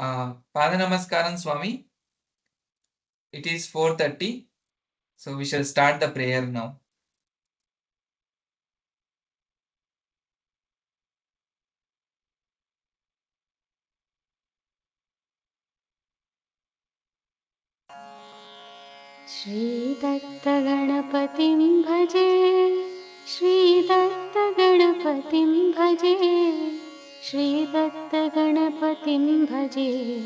Padanamaskaram Swami. It is 4:30, so we shall start the prayer now. Shri Dutt गणपतिं भजे, श्री दत्त गणपतिं भजे, श्री दत्त गणपतिं भजे,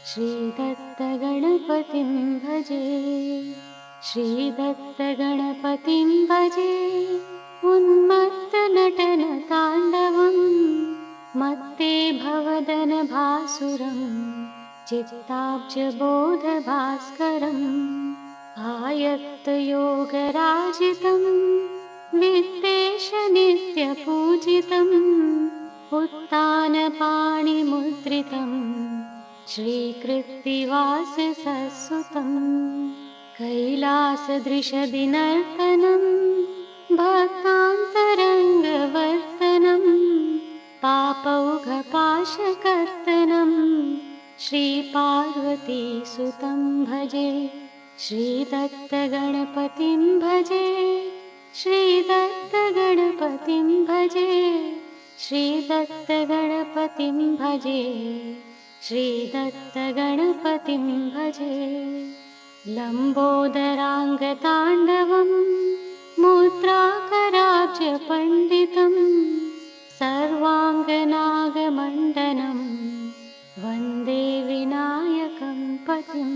श्री दत्त गणपतिं भजे, श्री दत्त गणपतिं भजे। उन्मत्त नटन ताण्डवं मत्ते भवदन भासुरं चित्ताब्जबोध भास्करम् आयत्त योगराजितं विद्वेष नित्यपूजितम् उत्तानपाणिमुद्रितं श्रीकृत्तिवास सत्सुतं कैलासदृशदिनर्तनं भक्तान्तरङ्गवर्तनं पापौघपाशकर्तनं श्रीपार्वतीसुतं भजे, श्रीदत्तगणपतिं भजे, श्रीदत्तगणपतिं भजे, श्रीदत्तगणपतिं भजे, श्रीदत्तगणपतिं भजे। लम्बोदराङ्गताण्डवं मुद्राकराब्जपण्डितं सर्वाङ्गनागमण्डनं वन्दे विनायकं पतिम्।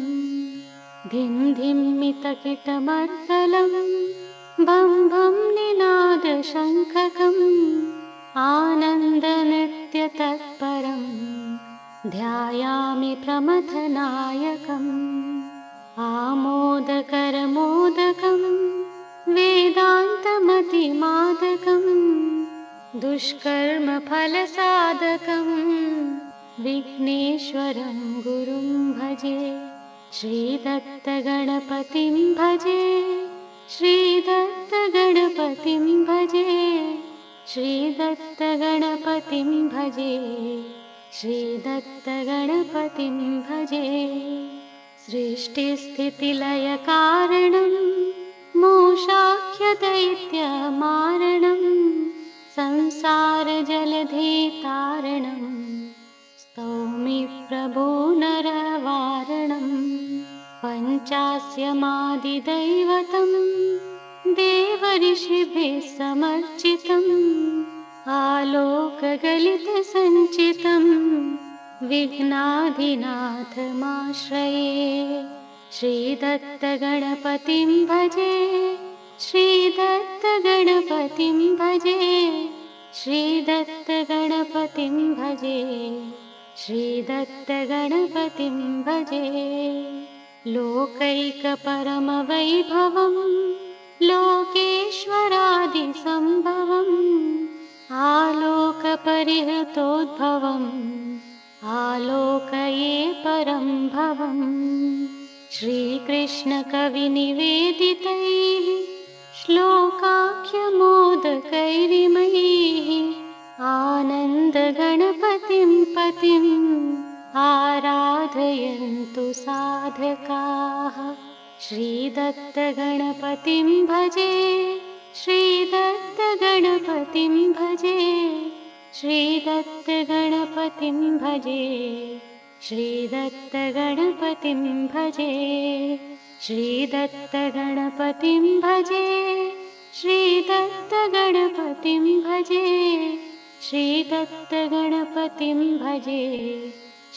धिं धिम्मितकिटमर्दलं भं भं निनादशङ्खकम् आनन्दनृत्यतत्परं ध्यायामि प्रमथनायकम्। आमोदकरमोदकं वेदान्तमतिमादकं दुष्कर्मफलसाधकं विघ्नेश्वरं गुरुं भजे, श्रीदत्तगणपतिं भजे, श्रीदत्तगणपतिं भजे, श्रीदत्तगणपतिं भजे, श्रीदत्तगणपतिं भजे। सृष्टिस्थितिलयकारणं मोक्षाख्यदैत्यमारणं संसारजलधितारणं स्तौमि प्रभो नरवारणं। पञ्चास्यमादिदैवतं देवऋषिभिः समर्चितम् आलोकगलितसञ्चितं विघ्नाधिनाथमाश्रये। श्रीदत्तगणपतिं भजे, श्रीदत्तगणपतिं भजे, श्रीदत्तगणपतिं भजे, श्रीदत्तगणपतिं भजे। लोकैकपरमवैभवं लोकेश्वरादिसम्भवम् आलोकपरिहृतोद्भवम् आलोकये परं भवम्। श्रीकृष्णकविनिवेदितैः श्लोकाख्यमोदकैरिमैः आनन्दगणपतिं पतिम् आराधयन्तु साधकाः। श्रीदत्तगणपतिं भजे, श्रीदत्तगणपतिं भजे, श्रीदत्तगणपतिं भजे, श्रीदत्तगणपतिं भजे, श्रीदत्तगणपतिं भजे, श्रीदत्तगणपतिं भजे, श्रीदत्तगणपतिं भजे,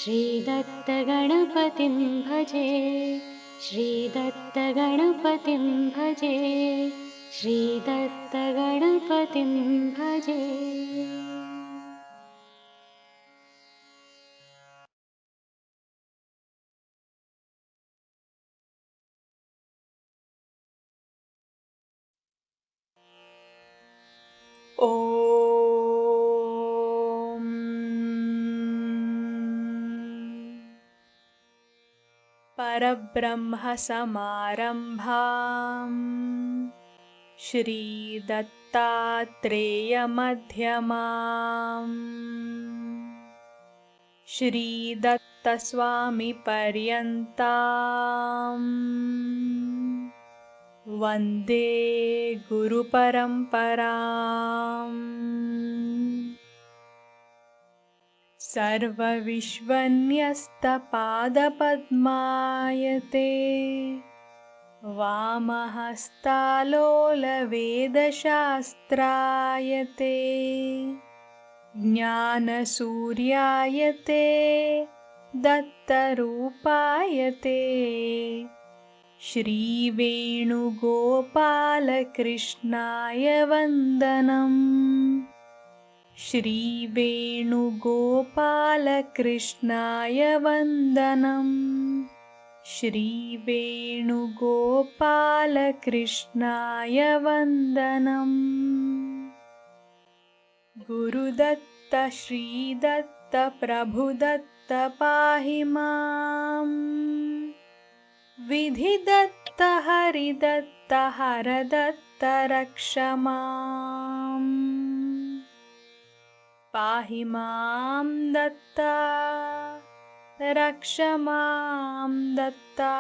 श्रीदत्तगणपतिं भजे, श्रीदत्तगणपतिं भजे, श्रीदत्तगणपतिं भजे। ॐ परब्रह्मसमारम्भां श्रीदत्तात्रेयमध्यमाम् श्रीदत्तगुरुप्रभृतिं Datta Swami Paryantam Vande Guru Paramparam Sarva Vishwanyasta Pada Padmayate Vamahastalola Veda Shastrayate Jnana Suryayate Dattarupayate Shri Venugopala Krishnaya Vandanam Shri Venugopala Krishnaya Vandanam Shri Venugopala Krishnaya Vandanam Guru Datta Shri Datta Prabhu Datta Pahi Mam Vidhi Datta Hari Datta Hara Datta Raksha Mam Pahi Mam Datta Raksha Mam Datta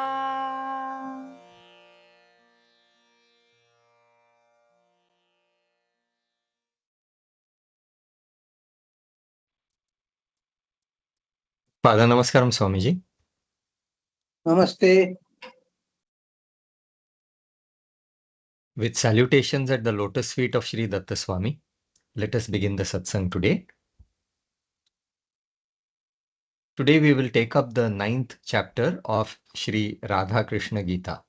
Pada Namaskaram Swamiji. Namaste. With salutations at the lotus feet of Shri Datta Swami, let us begin the satsang today. Today we will take up the 9th chapter of Shri Radha Krishna Gita.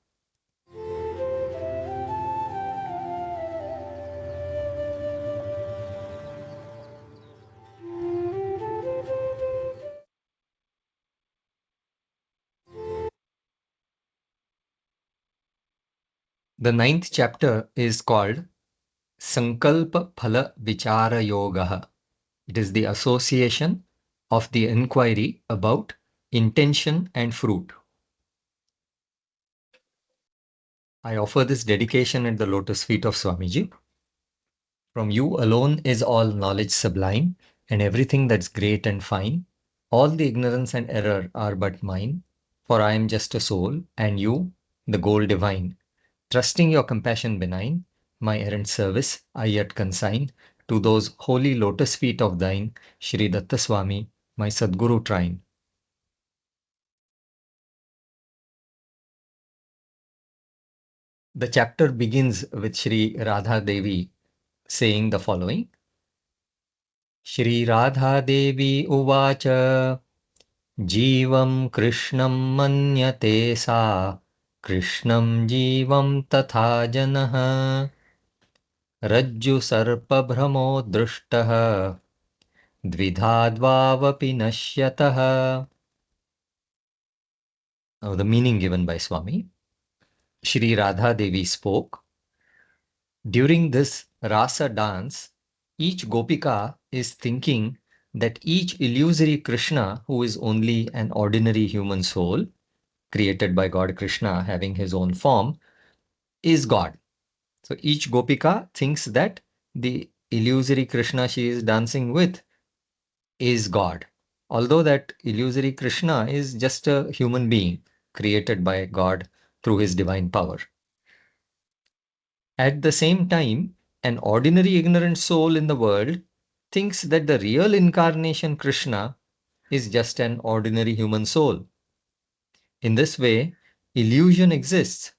The 9th chapter is called Sankalpa Phala Vichara Yoga. It is the association of the inquiry about intention and fruit. I offer this dedication at the lotus feet of Swamiji. From you alone is all knowledge sublime, and everything that's great and fine. All the ignorance and error are but mine, for I am just a soul, and you, the goal divine. Trusting your compassion benign, my errant service I yet consign to those holy lotus feet of thine, Shri Datta Swami, my Sadguru trine. The chapter begins with Shri Radha Devi saying the following. Shri Radha Devi Uvacha Jivam Krishnam Manyate Sa Krishnam Jivam Tatha Janah Rajju Sarpa Brahmo Drushtah Dvidhadvavapi Nashyatah. Now the meaning given by Swami. Shri Radha Devi spoke. During this rasa dance, each gopika is thinking that each illusory Krishna, who is only an ordinary human soul, created by God Krishna having his own form, is God. So each gopika thinks that the illusory Krishna she is dancing with is God. Although that illusory Krishna is just a human being created by God through his divine power. At the same time, an ordinary ignorant soul in the world thinks that the real incarnation Krishna is just an ordinary human soul. In this way, illusion exists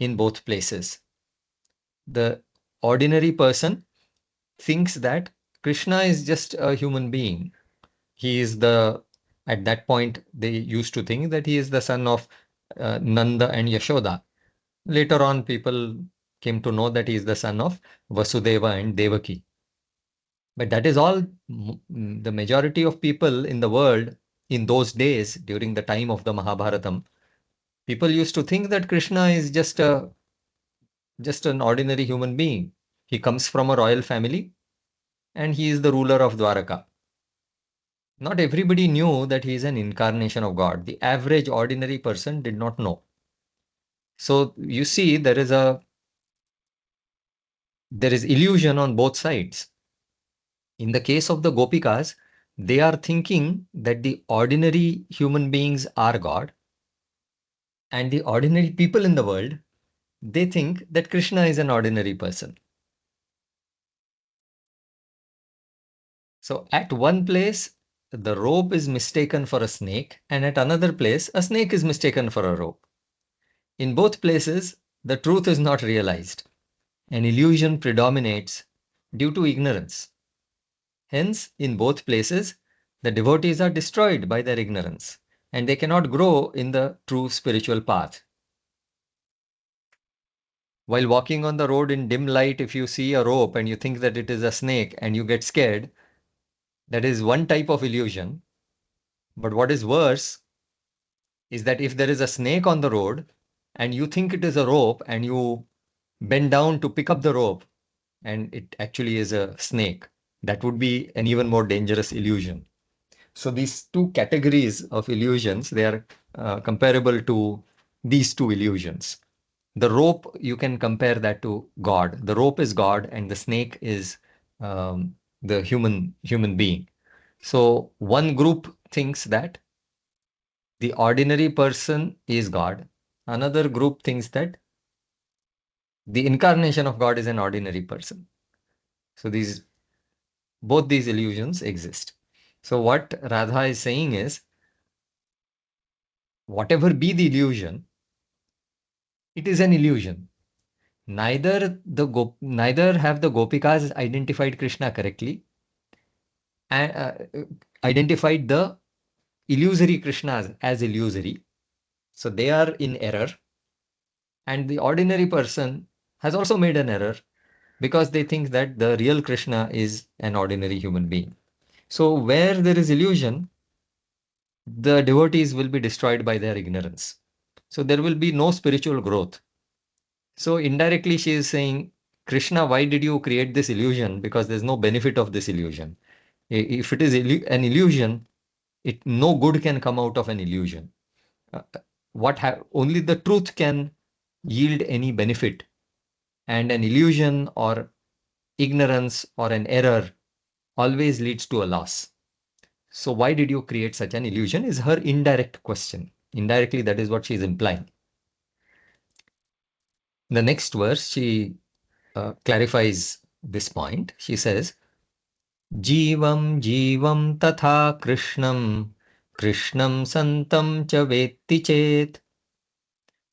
in both places. The ordinary person thinks that Krishna is just a human being. He is at that point, they used to think that he is the son of Nanda and Yashoda. Later on, people came to know that he is the son of Vasudeva and Devaki. But that is all the majority of people in the world in those days, during the time of the Mahabharatam, people used to think that Krishna is just an ordinary human being. He comes from a royal family and he is the ruler of Dwaraka. Not everybody knew that he is an incarnation of God. The average ordinary person did not know. So you see, there is illusion on both sides. In the case of the Gopikas, they are thinking that the ordinary human beings are God, and the ordinary people in the world, they think that Krishna is an ordinary person. So at one place, the rope is mistaken for a snake, and at another place, a snake is mistaken for a rope. In both places, the truth is not realized. An illusion predominates due to ignorance. Hence, in both places, the devotees are destroyed by their ignorance, and they cannot grow in the true spiritual path. While walking on the road in dim light, if you see a rope and you think that it is a snake and you get scared, that is one type of illusion. But what is worse is that if there is a snake on the road and you think it is a rope and you bend down to pick up the rope and it actually is a snake, that would be an even more dangerous illusion. So these two categories of illusions, they are comparable to these two illusions. The rope, you can compare that to God. The rope is God and the snake is the human being. So one group thinks that the ordinary person is God. Another group thinks that the incarnation of God is an ordinary person. So both these illusions exist. So what Radha is saying is, whatever be the illusion, it is an illusion. Neither have the Gopikas identified Krishna correctly and identified the illusory Krishna as illusory. So they are in error. And the ordinary person has also made an error because they think that the real Krishna is an ordinary human being. So where there is illusion, the devotees will be destroyed by their ignorance. So there will be no spiritual growth. So indirectly she is saying, Krishna, why did you create this illusion? Because there's no benefit of this illusion. If it is an illusion, no good can come out of an illusion. Only the truth can yield any benefit, and an illusion or ignorance or an error always leads to a loss. So why did you create such an illusion is her indirect question. Indirectly, that is what she is implying. The next verse, she clarifies this point. She says, Jivam jivam tatha krishnam krishnam santam cha vetti chet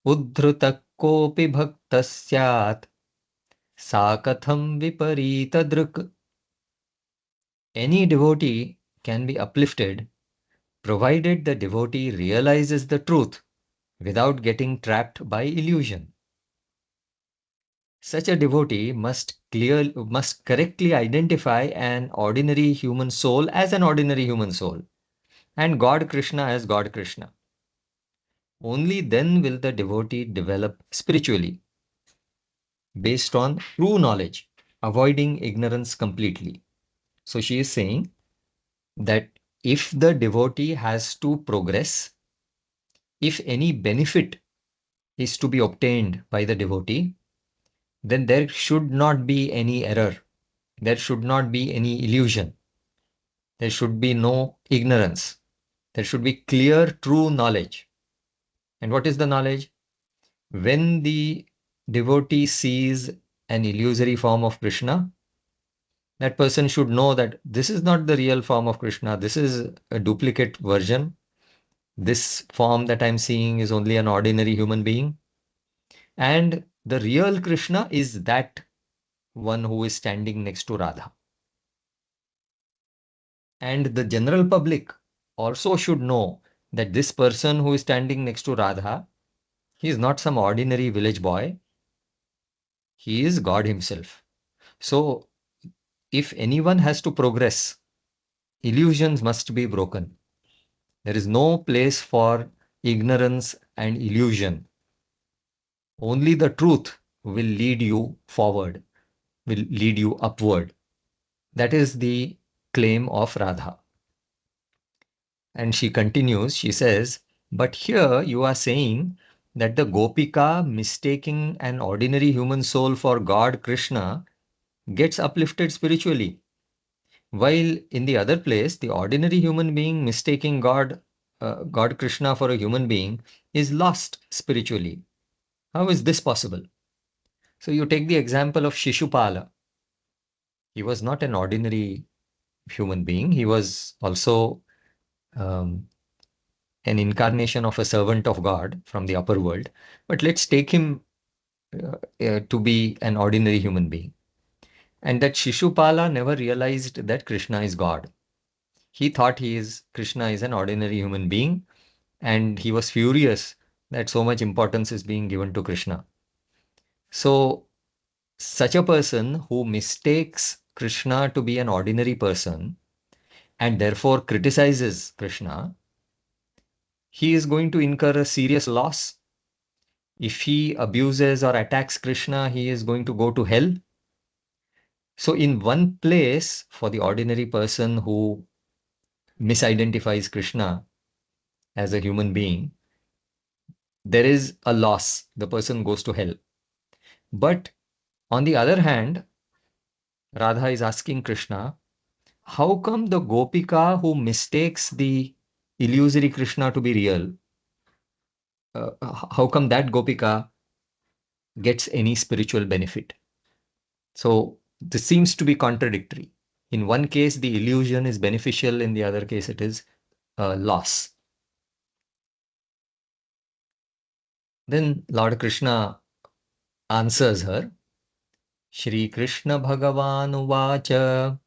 uddhrita kopi bhakta syat sa katham viparita drik. Any devotee can be uplifted provided the devotee realizes the truth without getting trapped by illusion. Such a devotee must correctly identify an ordinary human soul as an ordinary human soul and God Krishna as God Krishna. Only then will the devotee develop spiritually based on true knowledge, avoiding ignorance completely. So she is saying that if the devotee has to progress, if any benefit is to be obtained by the devotee, then there should not be any error. There should not be any illusion. There should be no ignorance. There should be clear, true knowledge. And what is the knowledge? When the devotee sees an illusory form of Krishna, that person should know that this is not the real form of Krishna. This is a duplicate version. This form that I'm seeing is only an ordinary human being. And the real Krishna is that one who is standing next to Radha. And the general public also should know that this person who is standing next to Radha, he is not some ordinary village boy. He is God himself. So if anyone has to progress, illusions must be broken. There is no place for ignorance and illusion. Only the truth will lead you forward, will lead you upward. That is the claim of Radha. And she continues, she says, but here you are saying that the Gopika mistaking an ordinary human soul for God Krishna gets uplifted spiritually. While in the other place, the ordinary human being mistaking God Krishna for a human being is lost spiritually. How is this possible? So you take the example of Shishupala. He was not an ordinary human being. He was also um, an incarnation of a servant of God from the upper world. But let's take him to be an ordinary human being. And that Shishupala never realized that Krishna is God. He thought Krishna is an ordinary human being, and he was furious that so much importance is being given to Krishna. So such a person who mistakes Krishna to be an ordinary person and therefore criticizes Krishna, he is going to incur a serious loss. If he abuses or attacks Krishna, he is going to go to hell. So in one place, for the ordinary person who misidentifies Krishna as a human being, there is a loss. The person goes to hell. But on the other hand, Radha is asking Krishna, how come the Gopika who mistakes the illusory Krishna to be real, how come that Gopika gets any spiritual benefit? So this seems to be contradictory. In one case, the illusion is beneficial. In the other case, it is a loss. Then Lord Krishna answers her. Shri Krishna Bhagavan Uvacha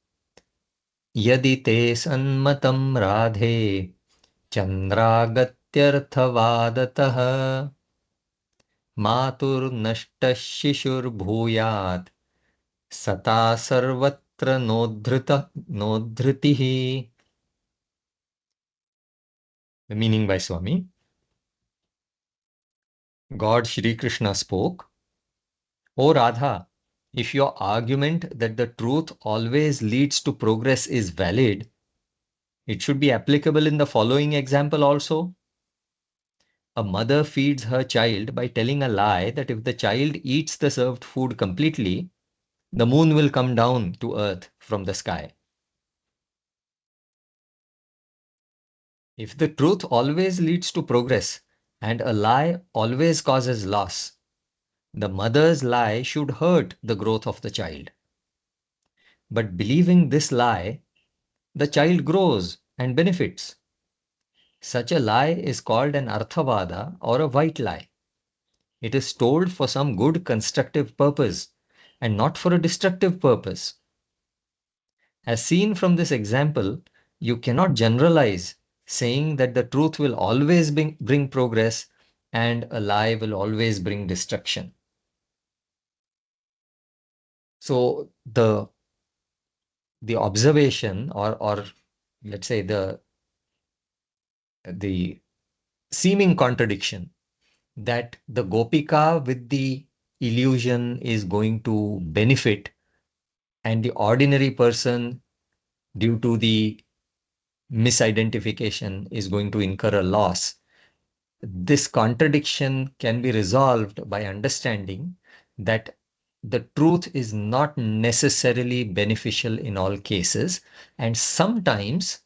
Yadi te sanmatam radhe chandragatyarthavadatah matur nashta shishur bhuyat sata sarvatra nodhritihi. The meaning by Swami. God Shri Krishna spoke, O Radha, if your argument that the truth always leads to progress is valid, it should be applicable in the following example also. A mother feeds her child by telling a lie that if the child eats the served food completely, the moon will come down to earth from the sky. If the truth always leads to progress and a lie always causes loss, the mother's lie should hurt the growth of the child. But believing this lie, the child grows and benefits. Such a lie is called an arthavada or a white lie. It is told for some good constructive purpose and not for a destructive purpose. As seen from this example, you cannot generalize saying that the truth will always bring progress and a lie will always bring destruction. So the observation or let's say the seeming contradiction that the Gopika with the illusion is going to benefit and the ordinary person due to the misidentification is going to incur a loss. This contradiction can be resolved by understanding that the truth is not necessarily beneficial in all cases, and sometimes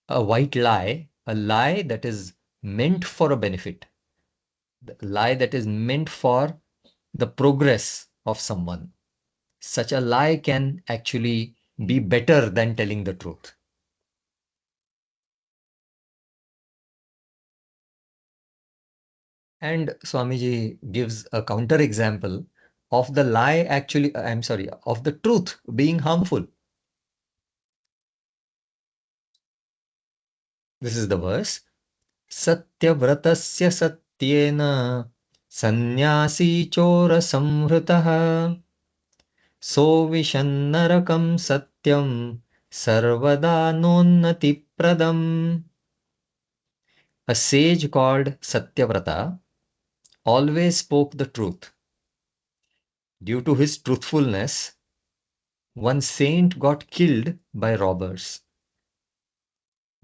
a white lie, a lie that is meant for a benefit, the lie that is meant for the progress of someone, such a lie can actually be better than telling the truth. And Swamiji gives a counter example of the lie actually, of the truth being harmful. This is the verse. Satyavratasya satyena sannyasi chora samhritaha sovishannarakam satyam sarvada nonnati pradam. A sage called Satyavrata always spoke the truth. Due to his truthfulness, one saint got killed by robbers.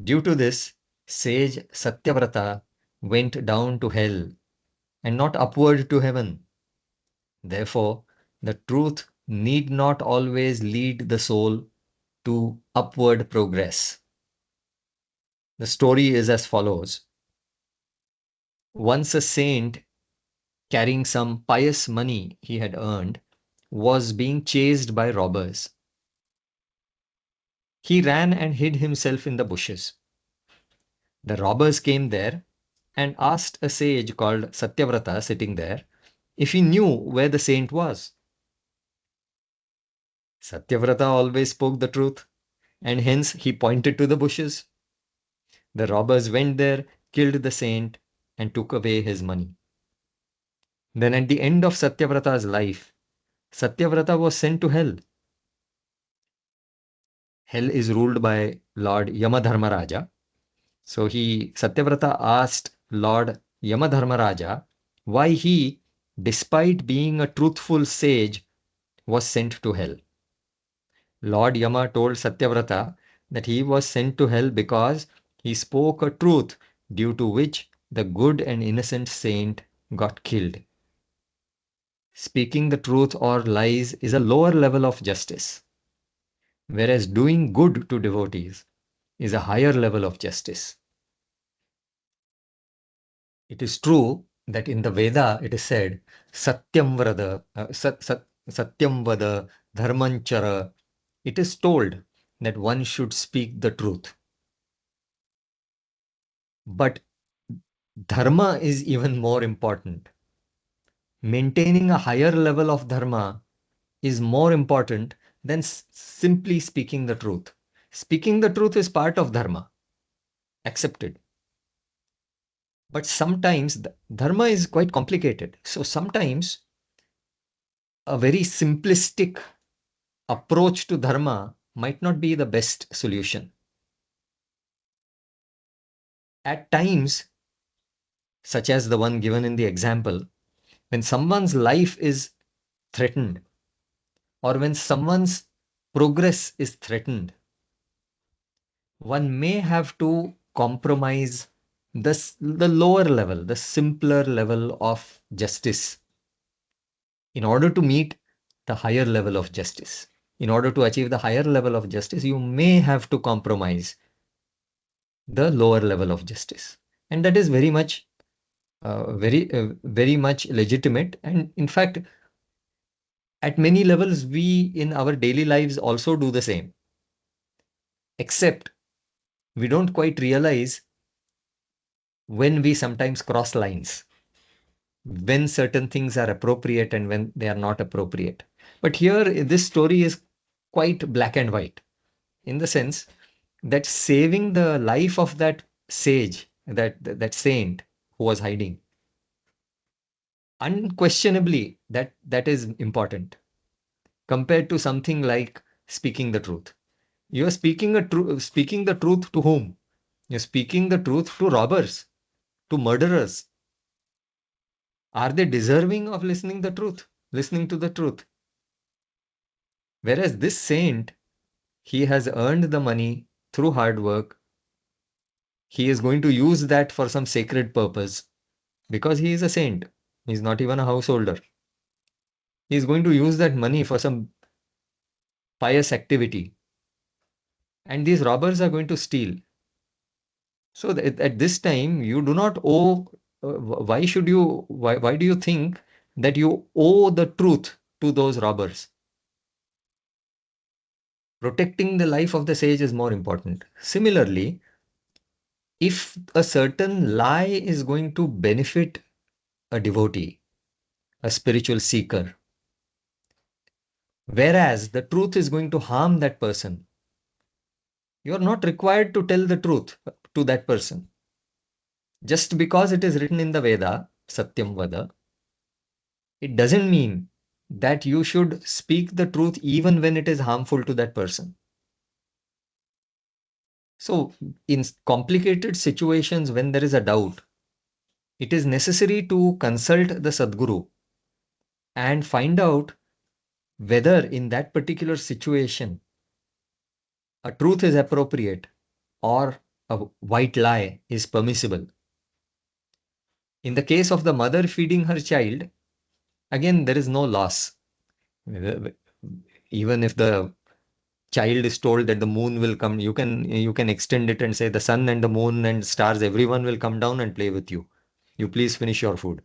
Due to this, sage Satyavrata went down to hell and not upward to heaven. Therefore, the truth need not always lead the soul to upward progress. The story is as follows. Once a saint carrying some pious money he had earned was being chased by robbers. He ran and hid himself in the bushes. The robbers came there and asked a sage called Satyavrata sitting there if he knew where the saint was. Satyavrata always spoke the truth, and hence he pointed to the bushes. The robbers went there, killed the saint, and took away his money. Then at the end of Satyavrata's life, Satyavrata was sent to hell. Hell is ruled by Lord Yamadharmaraja. So Satyavrata asked Lord Yamadharmaraja why he, despite being a truthful sage, was sent to hell. Lord Yama told Satyavrata that he was sent to hell because he spoke a truth due to which the good and innocent saint got killed. Speaking the truth or lies is a lower level of justice, whereas doing good to devotees is a higher level of justice. It is true that in the Veda it is said, Satyam Vada, Dharmanchara. It is told that one should speak the truth. But dharma is even more important. Maintaining a higher level of dharma is more important than simply speaking the truth. Speaking the truth is part of dharma, accepted. But sometimes dharma is quite complicated. So sometimes a very simplistic approach to dharma might not be the best solution. At times, such as the one given in the example, when someone's life is threatened or when someone's progress is threatened, one may have to compromise the lower level, the simpler level of justice in order to meet the higher level of justice. In order to achieve the higher level of justice, you may have to compromise the lower level of justice. And that is very much very much legitimate. And in fact, at many levels, we in our daily lives also do the same. Except we don't quite realize when we sometimes cross lines, when certain things are appropriate and when they are not appropriate. But here, this story is quite black and white in the sense that saving the life of that sage, that saint who was hiding, unquestionably that is important compared to something like speaking the truth. You are speaking the truth to whom? You're speaking the truth to robbers, to murderers. Are they deserving of listening to the truth? Whereas this saint, he has earned the money through hard work. He is going to use that for some sacred purpose because he is a saint. He's not even a householder. He is going to use that money for some pious activity. And these robbers are going to steal. So at this time, you do not owe. Why do you think that you owe the truth to those robbers? Protecting the life of the sage is more important. Similarly, if a certain lie is going to benefit a devotee, a spiritual seeker, whereas the truth is going to harm that person, you are not required to tell the truth to that person. Just because it is written in the Veda, Satyam Vada, it doesn't mean that you should speak the truth even when it is harmful to that person. So, in complicated situations when there is a doubt, it is necessary to consult the Sadguru and find out whether in that particular situation a truth is appropriate or a white lie is permissible. In the case of the mother feeding her child, again, there is no loss. Even if the child is told that the moon will come, you can extend it and say the sun and the moon and stars, everyone will come down and play with you. You please finish your food.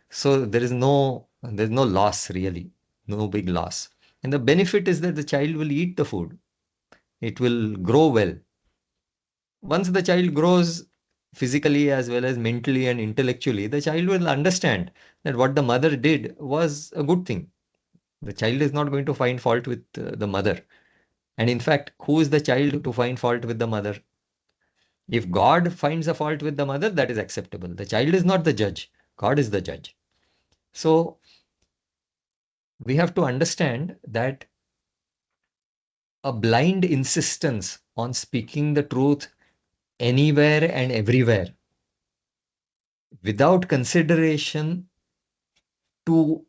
So there's no loss really, no big loss. And the benefit is that the child will eat the food. It will grow well. Once the child grows physically as well as mentally and intellectually, the child will understand that what the mother did was a good thing. The child is not going to find fault with the mother. And in fact, who is the child to find fault with the mother? If God finds a fault with the mother, that is acceptable. The child is not the judge. God is the judge. So we have to understand that a blind insistence on speaking the truth anywhere and everywhere without consideration to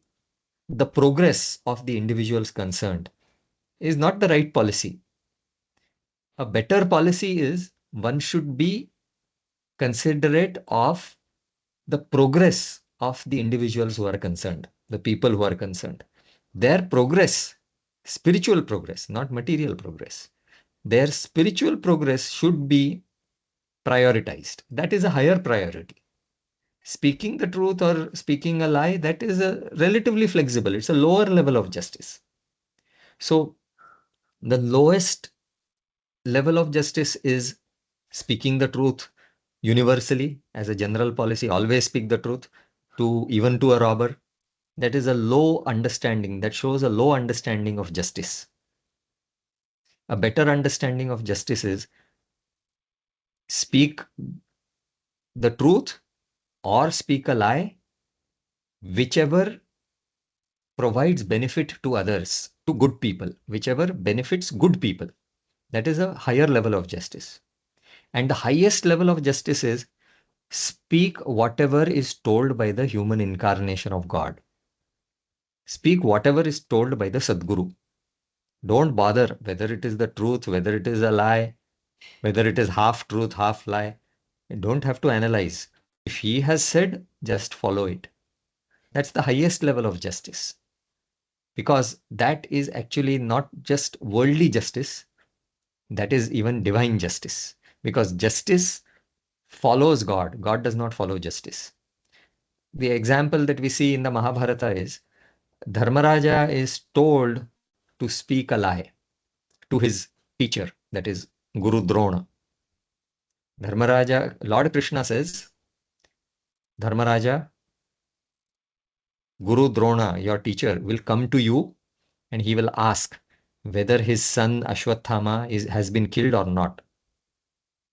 the progress of the individuals concerned is not the right policy. A better policy is one should be considerate of the progress of the individuals who are concerned, the people who are concerned. Their progress, spiritual progress, not material progress, their spiritual progress should be prioritized. That is a higher priority. Speaking the truth or speaking a lie, that is a relatively flexible. It's a lower level of justice. So the lowest level of justice is speaking the truth universally as a general policy. Always speak the truth, even to a robber. That is a low understanding. That shows a low understanding of justice. A better understanding of justice is speak the truth or speak a lie, whichever provides benefit to others, to good people, whichever benefits good people. That is a higher level of justice. And the highest level of justice is speak whatever is told by the human incarnation of God. Speak whatever is told by the Sadguru. Don't bother whether it is the truth, whether it is a lie, whether it is half truth, half lie. You don't have to analyze. If he has said, just follow it. That's the highest level of justice. Because that is actually not just worldly justice, that is even divine justice. Because justice follows God. God does not follow justice. The example that we see in the Mahabharata is Dharmaraja is told to speak a lie to his teacher, that is Guru Drona. Dharmaraja, Lord Krishna says, Dharmaraja, Guru Drona, your teacher, will come to you and he will ask whether his son Ashwathama has been killed or not.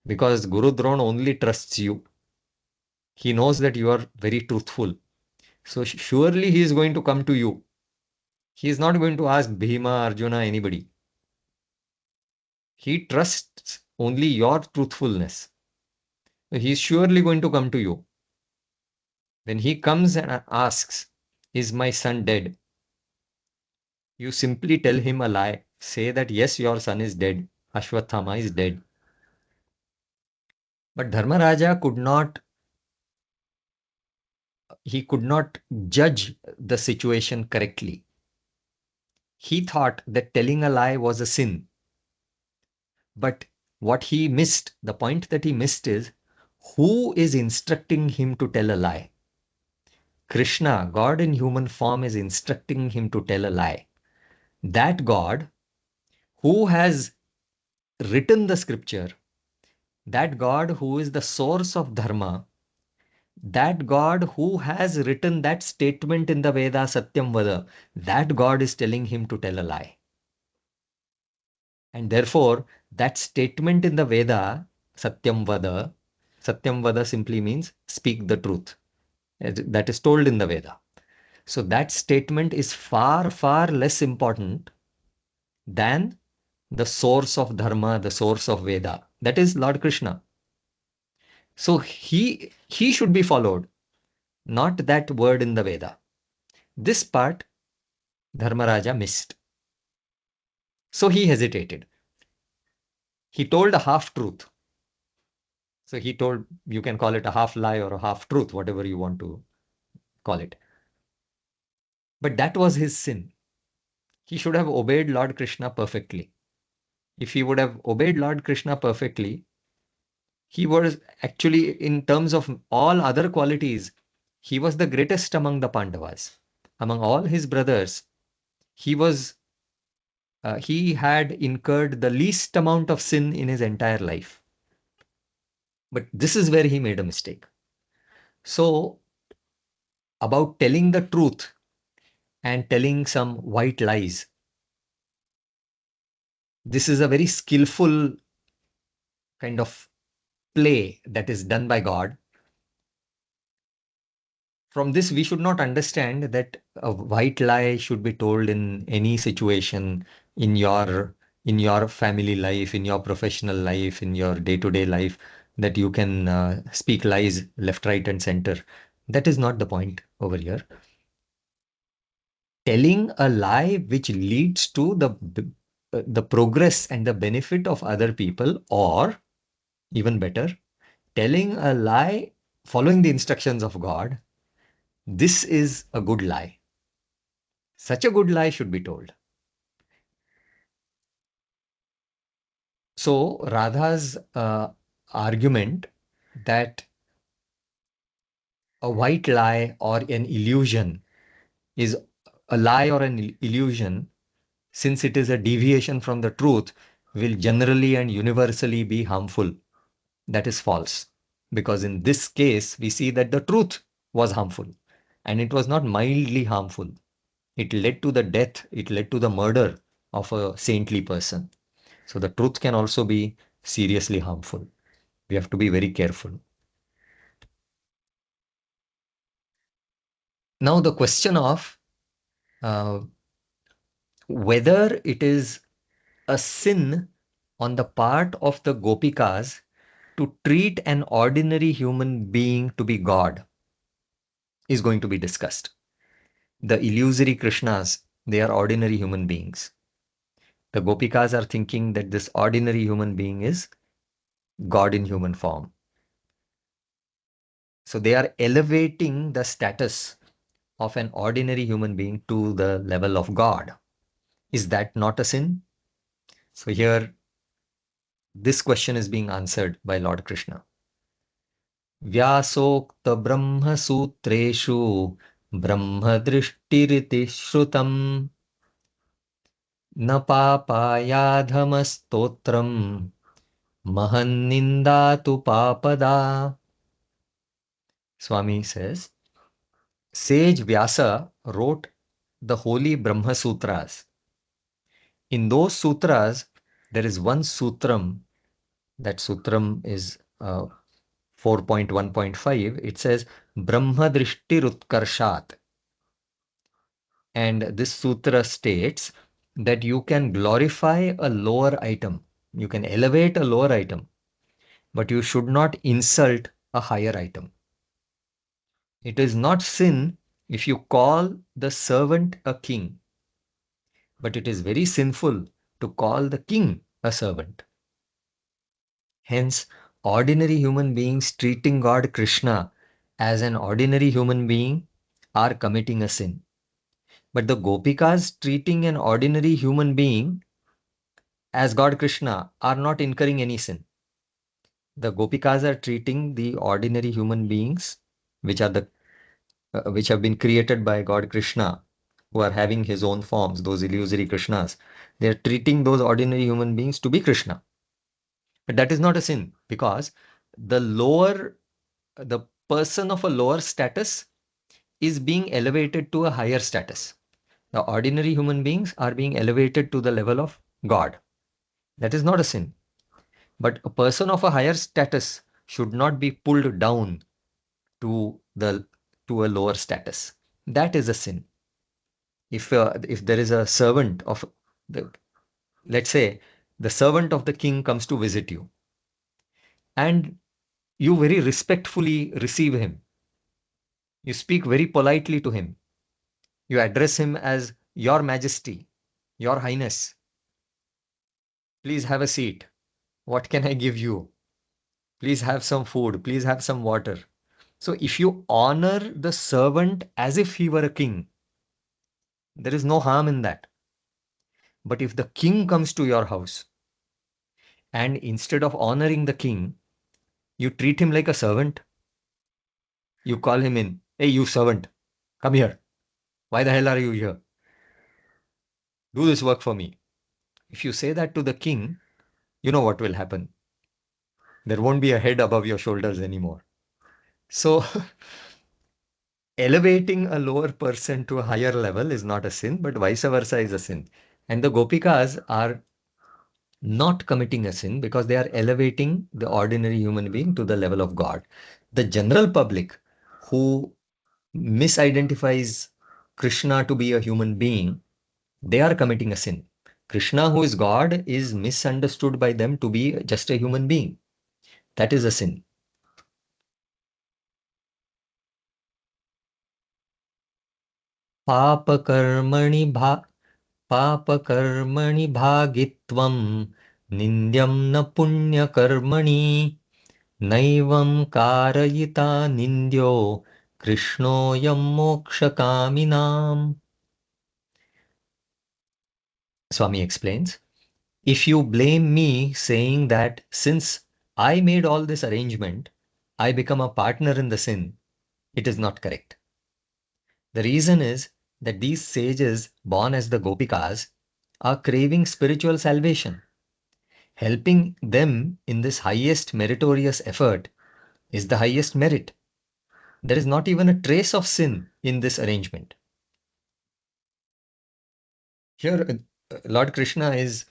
Because Guru Drona only trusts you. He knows that you are very truthful. So surely he is going to come to you. He is not going to ask Bhima, Arjuna, anybody. He trusts only your truthfulness. So he is surely going to come to you. When he comes and asks, is my son dead? You simply tell him a lie. Say that yes, your son is dead. Ashwathama is dead. But Dharmaraja could not judge the situation correctly. He thought that telling a lie was a sin. But what he missed, the point that he missed is, who is instructing him to tell a lie? Krishna, God in human form, is instructing him to tell a lie. That God who has written the scripture, that God who is the source of dharma, that God who has written that statement in the Veda, Satyam Vada, that God is telling him to tell a lie. And therefore, that statement in the Veda, Satyam Vada simply means speak the truth. That is told in the Veda. So that statement is far, far less important than the source of dharma, the source of Veda. That is Lord Krishna. So he should be followed, not that word in the Veda. This part Dharmaraja missed. So he hesitated. He told a half truth. So he told, you can call it a half lie or a half truth, whatever you want to call it. But that was his sin. He should have obeyed Lord Krishna perfectly. if he would have obeyed Lord Krishna perfectly, he was actually, in terms of all other qualities, he was the greatest among the Pandavas. Among all his brothers, he had incurred the least amount of sin in his entire life. But this is where he made a mistake. So, about telling the truth and telling some white lies, this is a very skillful kind of play that is done by God. From this, we should not understand that a white lie should be told in any situation, in your family life, in your professional life, in your day-to-day life, that you can speak lies left, right, and center. That is not the point over here. Telling a lie which leads to the progress and the benefit of other people, or even better, telling a lie following the instructions of God, this is a good lie. Such a good lie should be told. So Radha's argument that a white lie or an illusion is a lie or an illusion, since it is a deviation from the truth, will generally and universally be harmful. That is false. Because in this case, we see that the truth was harmful. And it was not mildly harmful. It led to the death, it led to the murder of a saintly person. So the truth can also be seriously harmful. We have to be very careful. Now the question of whether it is a sin on the part of the Gopikas to treat an ordinary human being to be God is going to be discussed. The illusory Krishnas, they are ordinary human beings. The Gopikas are thinking that this ordinary human being is God in human form. So they are elevating the status of an ordinary human being to the level of God. Is that not a sin? So here, this question is being answered by Lord Krishna. Vyasokta Brahma Sutreshu Brahma Drishtiriti Shrutam Na Papayadhamastotram Mahannindatu Papada. Swami says, Sage Vyasa wrote the holy Brahma Sutras. In those sutras, there is one sutram. That sutram is 4.1.5. It says Brahma Drishtirutkarshat. And this sutra states that you can glorify a lower item. You can elevate a lower item, but you should not insult a higher item. It is not sin if you call the servant a king, but it is very sinful to call the king a servant. Hence, ordinary human beings treating God Krishna as an ordinary human being are committing a sin. But the Gopikas treating an ordinary human being as God Krishna are not incurring any sin. The Gopikas are treating the ordinary human beings, which have been created by God Krishna, who are having his own forms, those illusory Krishnas. They are treating those ordinary human beings to be Krishna. But that is not a sin, because the person of a lower status is being elevated to a higher status. The ordinary human beings are being elevated to the level of God. That is not a sin. But a person of a higher status should not be pulled down to a lower status. That is a sin. If there is a servant of let's say the servant of the king comes to visit you, and you very respectfully receive him, you speak very politely to him, you address him as Your Majesty, Your Highness, please have a seat. What can I give you? Please have some food. Please have some water. So if you honor the servant as if he were a king, there is no harm in that. But if the king comes to your house and instead of honoring the king, you treat him like a servant. You call him in, hey, you servant, come here. Why the hell are you here? Do this work for me. If you say that to the king, you know what will happen. There won't be a head above your shoulders anymore. So, elevating a lower person to a higher level is not a sin, but vice versa is a sin. And the Gopikas are not committing a sin because they are elevating the ordinary human being to the level of God. The general public who misidentifies Krishna to be a human being, they are committing a sin. Krishna, who is God, is misunderstood by them to be just a human being. That is a sin. पापकर्मणि भागित्वं निन्द्यं न पुण्यकर्मणि नैवं कारयिता निन्द्यो कृष्णोऽयं मोक्षकामिनाम्. Swami explains, if you blame me saying that since I made all this arrangement, I become a partner in the sin, it is not correct. The reason is that these sages born as the Gopikas are craving spiritual salvation. Helping them in this highest meritorious effort is the highest merit. There is not even a trace of sin in this arrangement. Here, Lord Krishna is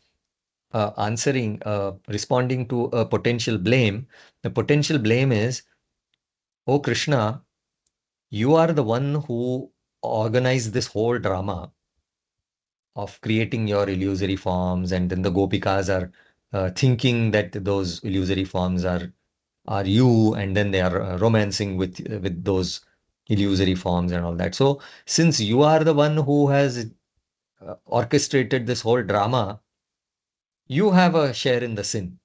responding to a potential blame. The potential blame is, oh Krishna, you are the one who organized this whole drama of creating your illusory forms, and then the Gopikas are thinking that those illusory forms are you, and then they are romancing with those illusory forms and all that. So since you are the one who has orchestrated this whole drama, you have a share in the sin.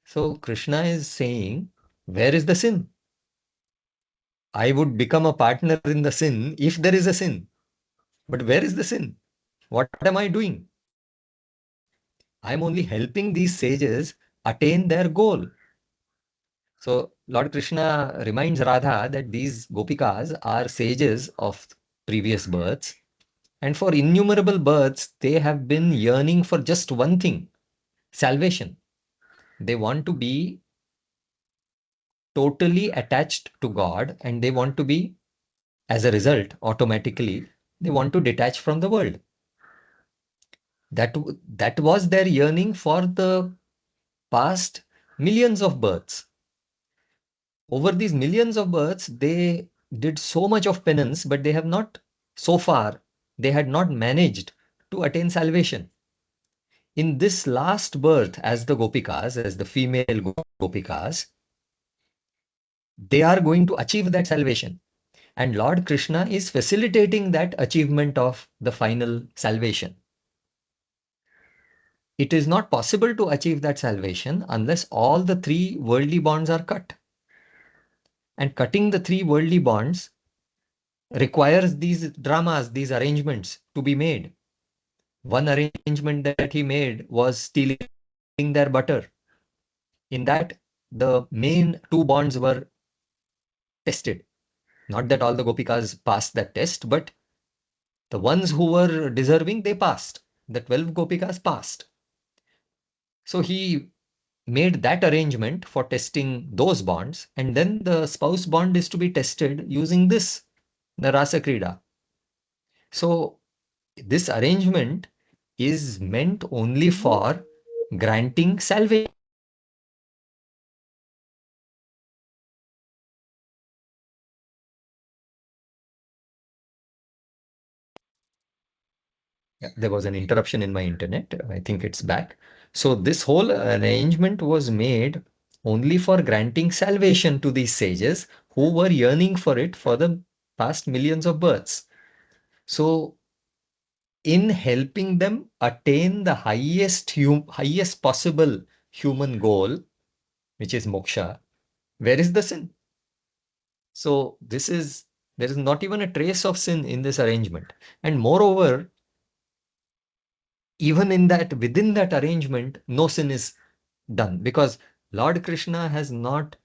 So Krishna is saying, where is the sin? I would become a partner in the sin if there is a sin. But where is the sin? What am I doing? I am only helping these sages attain their goal. So Lord Krishna reminds Radha that these Gopikas are sages of previous births. And for innumerable births, they have been yearning for just one thing, salvation. They want to be totally attached to God, and they want to be, as a result, automatically, they want to detach from the world. That was their yearning for the past millions of births. Over these millions of births, they did so much of penance, but they have not, so far, they had not managed to attain salvation. In this last birth, as the Gopikas, as the female Gopikas, they are going to achieve that salvation. And Lord Krishna is facilitating that achievement of the final salvation. It is not possible to achieve that salvation unless all the three worldly bonds are cut. And cutting the three worldly bonds requires these dramas, these arrangements to be made. One arrangement that he made was stealing their butter. In that, the main two bonds were tested. Not that all the Gopikas passed that test, but the ones who were deserving, they passed. The 12 Gopikas passed. So he made that arrangement for testing those bonds, and then the spouse bond is to be tested using this, the Rasa Krida. So this arrangement is meant only for granting salvation. Yeah, there was an interruption in my internet. I think it's back. So this whole arrangement was made only for granting salvation to these sages who were yearning for it for the past millions of births. So in helping them attain the highest possible human goal, which is moksha, where is the sin? So there is not even a trace of sin in this arrangement. And moreover, even in that, within that arrangement, no sin is done, because Lord Krishna has not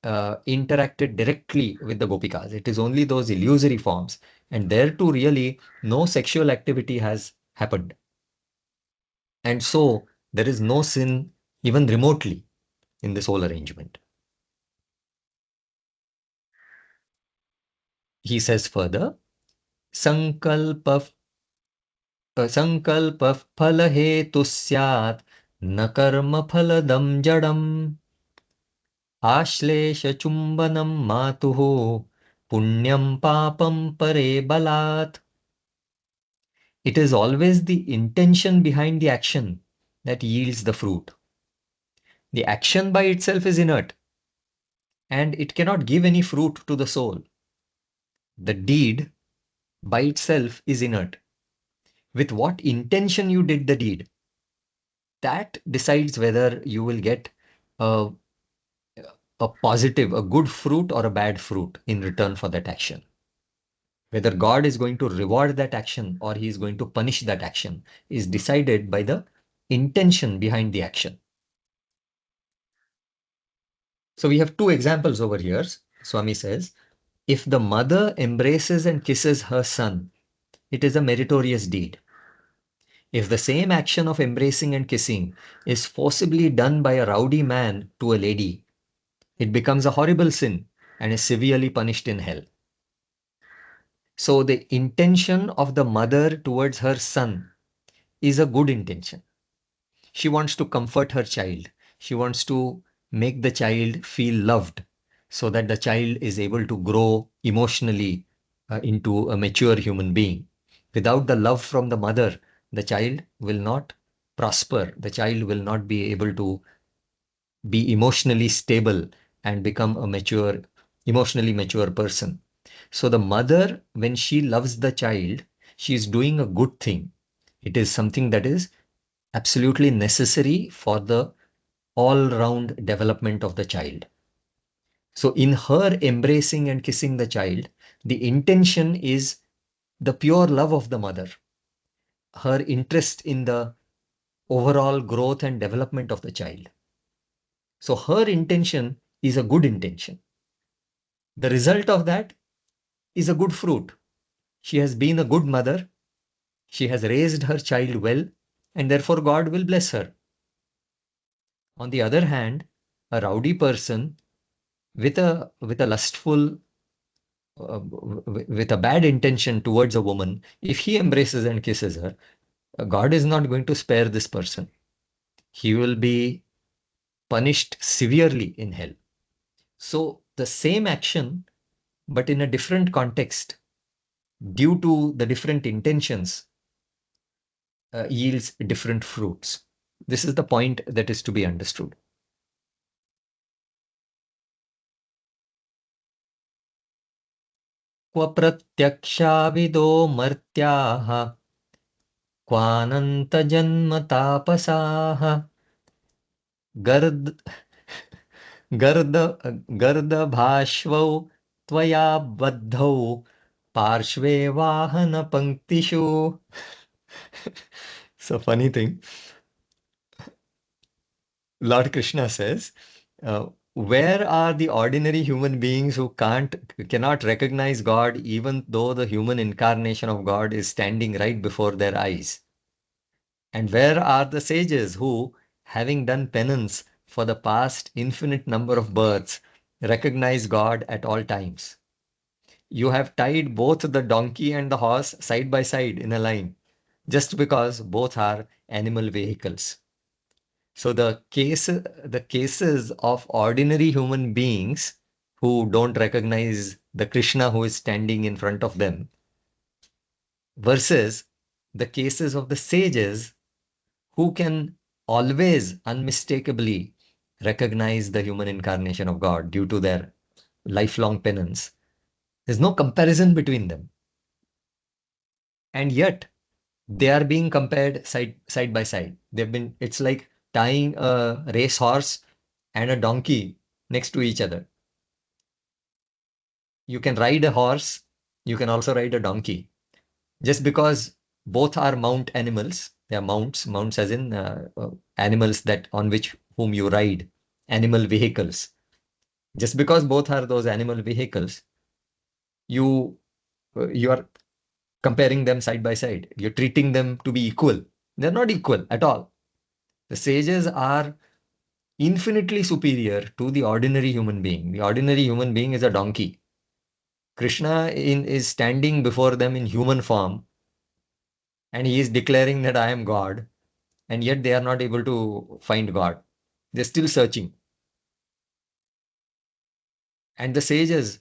interacted directly with the Gopikas. It is only those illusory forms, and there too really no sexual activity has happened. And so there is no sin even remotely in this whole arrangement. He says further, Sankalpa phala hetu syat na karma phaladam jadam आश्लेष चुंबनम मातुः punyam papam pare balat. It is always the intention behind the action that yields the fruit. The action by itself is inert, and it cannot give any fruit to the soul. The deed by itself is inert. With what intention you did the deed, that decides whether you will get a positive, a good fruit or a bad fruit in return for that action. Whether God is going to reward that action or he is going to punish that action is decided by the intention behind the action. So we have two examples over here. Swami says, if the mother embraces and kisses her son, it is a meritorious deed. If the same action of embracing and kissing is forcibly done by a rowdy man to a lady, it becomes a horrible sin and is severely punished in hell. So the intention of the mother towards her son is a good intention. She wants to comfort her child. She wants to make the child feel loved so that the child is able to grow emotionally into a mature human being. Without the love from the mother, the child will not prosper. The child will not be able to be emotionally stable and become a mature, emotionally mature person. So the mother, when she loves the child, she is doing a good thing. It is something that is absolutely necessary for the all-round development of the child. So in her embracing and kissing the child, the intention is the pure love of the mother, her interest in the overall growth and development of the child. So her intention is a good intention. The result of that is a good fruit. She has been a good mother. She has raised her child well, and therefore God will bless her. On the other hand, a rowdy person with a lustful, with a bad intention towards a woman, if he embraces and kisses her, God is not going to spare this person. He will be punished severely in hell. So the same action, but in a different context, due to the different intentions, yields different fruits. This is the point that is to be understood. क्व प्रत्यक्षाविदो मर्त्याः क्वानन्तजन्मतापसाः गर्दभाश्वौ त्वया बद्धौ पार्श्वे वाहनपङ्क्तिषु. So funny thing, Lord Krishna says, where are the ordinary human beings who cannot recognize God even though the human incarnation of God is standing right before their eyes? And where are the sages who, having done penance for the past infinite number of births, recognize God at all times? You have tied both the donkey and the horse side by side in a line, just because both are animal vehicles. So the cases of ordinary human beings who don't recognize the Krishna who is standing in front of them versus the cases of the sages who can always unmistakably recognize the human incarnation of God due to their lifelong penance. There's no comparison between them. And yet they are being compared side by side. It's like tying a racehorse and a donkey next to each other. You can ride a horse, you can also ride a donkey. Just because both are mount animals They are mounts as in animals that on whom you ride, animal vehicles. Just because both are those animal vehicles, you are comparing them side by side. You're treating them to be equal. They're not equal at all. The sages are infinitely superior to the ordinary human being. The ordinary human being is a donkey. Krishna is standing before them in human form, and he is declaring that I am God, and yet they are not able to find God. They're still searching. And the sages,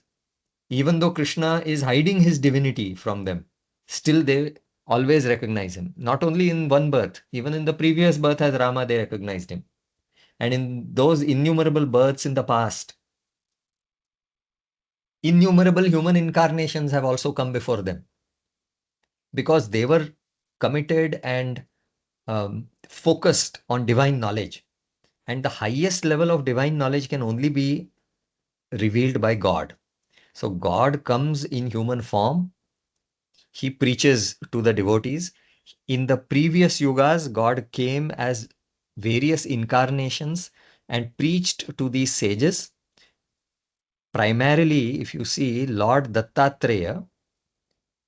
even though Krishna is hiding his divinity from them, still they always recognize him. Not only in one birth, even in the previous birth as Rama, they recognized him. And in those innumerable births in the past, innumerable human incarnations have also come before them, because they were committed and focused on divine knowledge. And the highest level of divine knowledge can only be revealed by God. So God comes in human form. He preaches to the devotees. In the previous yugas, God came as various incarnations and preached to these sages. Primarily, if you see, Lord Dattatreya,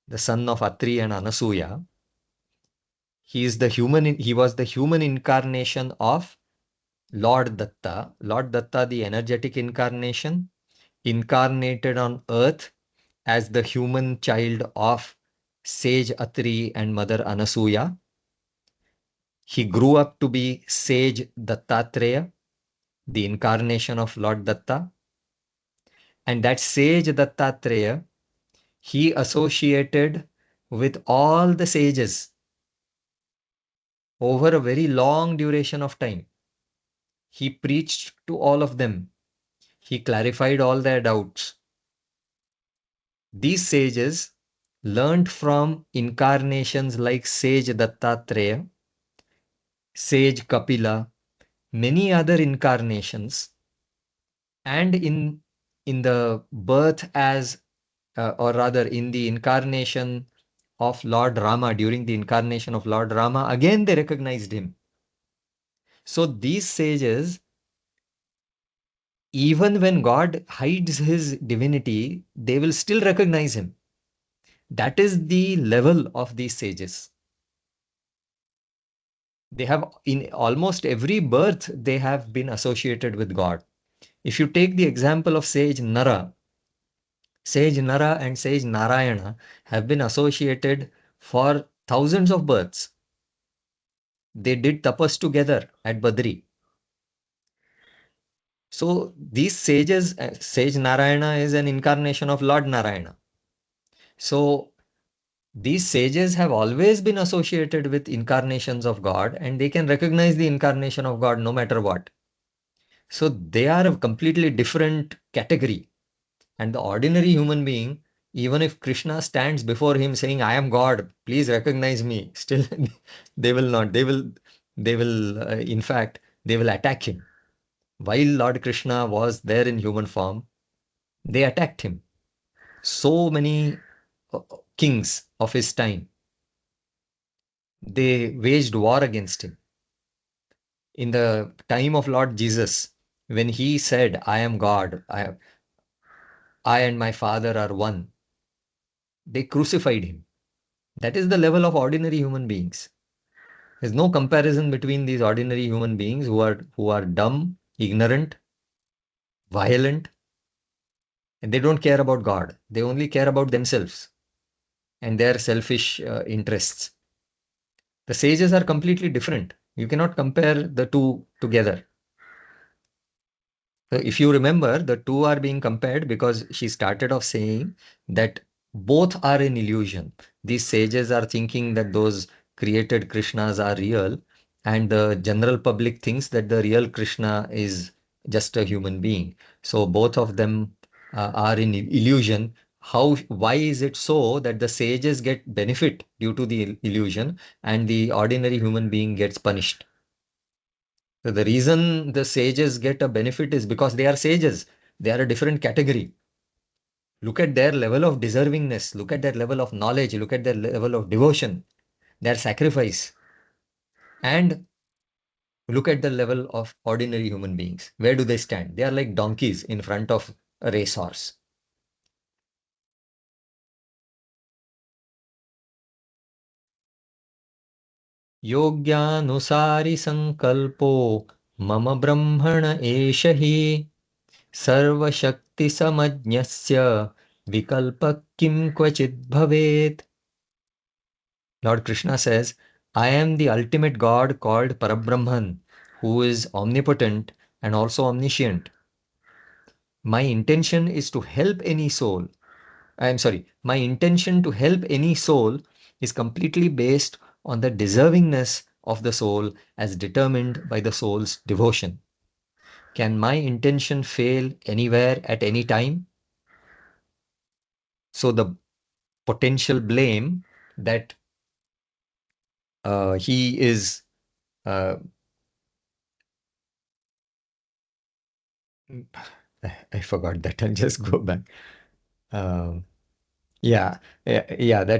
the son of Atri and Anasuya, he was the human incarnation of Lord Datta. Lord Datta, the energetic incarnation, incarnated on earth as the human child of sage Atri and mother Anasuya. He grew up to be sage Dattatreya, the incarnation of Lord Datta. And that sage Dattatreya, he associated with all the sages over a very long duration of time. He preached to all of them. He clarified all their doubts. These sages learned from incarnations like sage Dattatreya, sage Kapila, many other incarnations, and in the birth as or rather in the incarnation of Lord Rama, during the incarnation of Lord Rama, again they recognized him. So these sages, even when God hides his divinity, they will still recognize him. That is the level of these sages. They have, in almost every birth, they have been associated with God. If you take the example of sage Nara and sage Narayana have been associated for thousands of births. They did tapas together at Badri. So these sages, sage Narayana is an incarnation of Lord Narayana. So these sages have always been associated with incarnations of God, and they can recognize the incarnation of God no matter what. So they are a completely different category. And the ordinary human being, even if Krishna stands before him saying, I am God, please recognize me, still they will not. They will, in fact, they will attack him. While Lord Krishna was there in human form, they attacked him. So many kings of his time, they waged war against him. In the time of Lord Jesus, when he said, I am God, I and my Father are one, they crucified him. That is the level of ordinary human beings. There's no comparison between these ordinary human beings who are dumb, ignorant, violent, and they don't care about God. They only care about themselves and their selfish interests. The sages are completely different. You cannot compare the two together. So if you remember, the two are being compared because she started off saying that both are an illusion. These sages are thinking that those created Krishnas are real, and the general public thinks that the real Krishna is just a human being. So both of them are in illusion. Why is it so that the sages get benefit due to the illusion and the ordinary human being gets punished? So the reason the sages get a benefit is because they are sages. They are a different category. Look at their level of deservingness. Look at their level of knowledge. Look at their level of devotion, their sacrifice. And look at the level of ordinary human beings. Where do they stand? They are like donkeys in front of a racehorse. योग्यानुसारि संकल्पो मम ब्रह्मण एष हि सर्वशक्तिसमज्ञस्य विकल्प किं क्वचित् भवेत्. Lord Krishna says, I am the ultimate God called Parabrahman, who is omnipotent and also omniscient. My intention is to help any soul. My intention to help any soul is completely based on the deservingness of the soul as determined by the soul's devotion. Can my intention fail anywhere at any time? So the potential blame that he is I forgot that. I'll just go back. That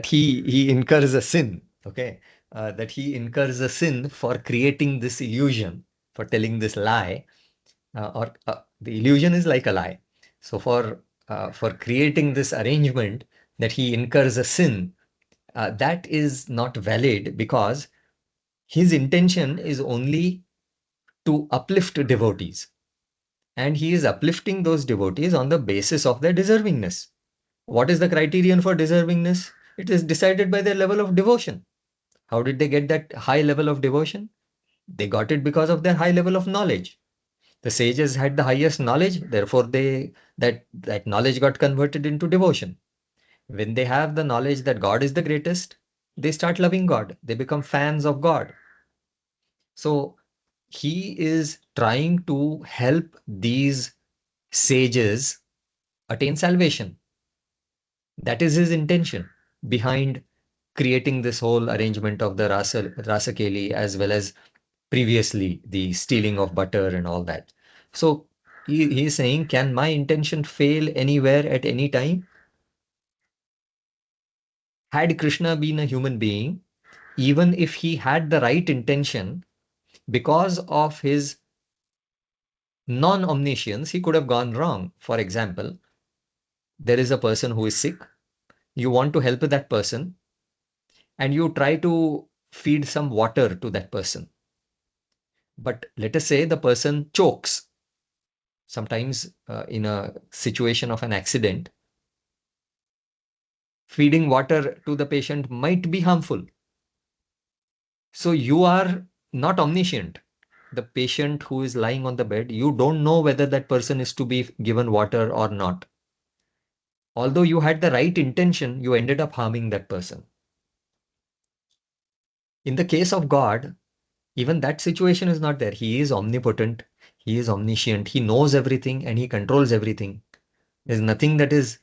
he incurs a sin. Okay, that he incurs a sin for creating this illusion, for telling this lie, or the illusion is like a lie. So for creating this arrangement that he incurs a sin, that is not valid because his intention is only to uplift devotees. And he is uplifting those devotees on the basis of their deservingness. What is the criterion for deservingness? It is decided by their level of devotion. How did they get that high level of devotion? They got it because of their high level of knowledge. The sages had the highest knowledge, therefore that knowledge got converted into devotion. When they have the knowledge that God is the greatest, they start loving God. They become fans of God. So he is trying to help these sages attain salvation. That is his intention behind creating this whole arrangement of the Rasa Keli, as well as previously the stealing of butter and all that. So he is saying, can my intention fail anywhere at any time? Had Krishna been a human being, even if he had the right intention, because of his non-omniscience, he could have gone wrong. For example, there is a person who is sick. You want to help that person and you try to feed some water to that person. But let us say the person chokes. Sometimes in a situation of an accident, feeding water to the patient might be harmful. So you are not omniscient. The patient who is lying on the bed, you don't know whether that person is to be given water or not. Although you had the right intention, you ended up harming that person. In the case of God, even that situation is not there. He is omnipotent, he is omniscient, he knows everything and he controls everything. There's nothing that is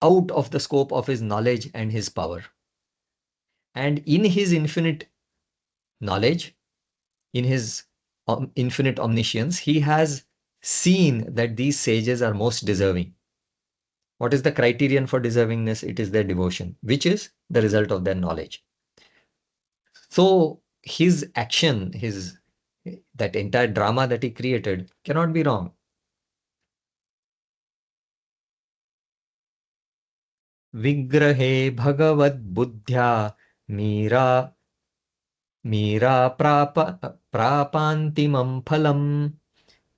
out of the scope of his knowledge and his power. And in his infinite knowledge, in his infinite omniscience, he has seen that these sages are most deserving. What is the criterion for deservingness? It is their devotion, which is the result of their knowledge. So his action, that entire drama that he created cannot be wrong. Vigrahe bhagavad buddhya mira prapantimam phalam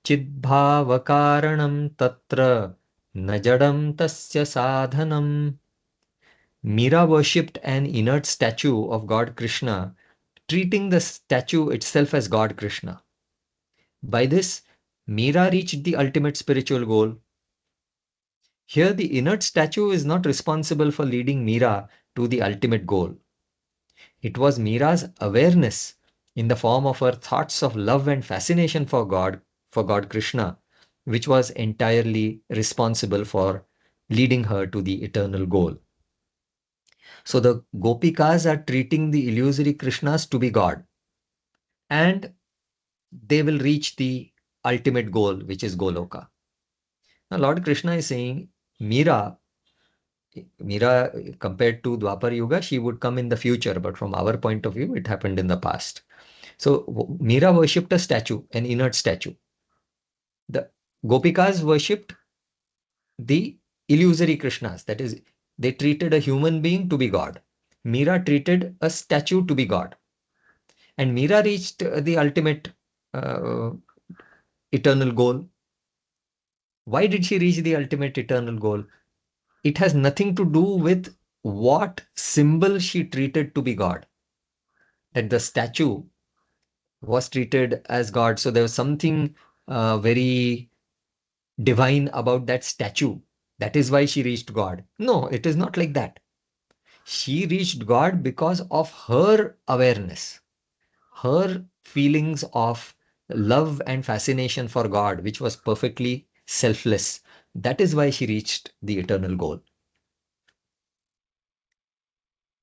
chidbhavakaranam tatra najadam tasya sadhanam. Mira worshipped an inert statue of God Krishna, treating the statue itself as God Krishna. By this, Mira reached the ultimate spiritual goal. Here, the inert statue is not responsible for leading Mira to the ultimate goal. It was Mira's awareness in the form of her thoughts of love and fascination for God Krishna, which was entirely responsible for leading her to the eternal goal. So the Gopikas are treating the illusory Krishnas to be God, and they will reach the ultimate goal, which is Goloka. Now Lord Krishna is saying, Mira, compared to Dwapar Yuga, she would come in the future, but from our point of view, it happened in the past. So Meera worshipped a statue, an inert statue. The Gopikas worshipped the illusory Krishnas. That is, they treated a human being to be God. Meera treated a statue to be God. And Meera reached the ultimate eternal goal. Why did she reach the ultimate eternal goal? It has nothing to do with what symbol she treated to be God. That the statue was treated as God. So there was something very divine about that statue. That is why she reached God. No, it is not like that. She reached God because of her awareness, her feelings of love and fascination for God, which was perfectly selfless. That is why she reached the eternal goal.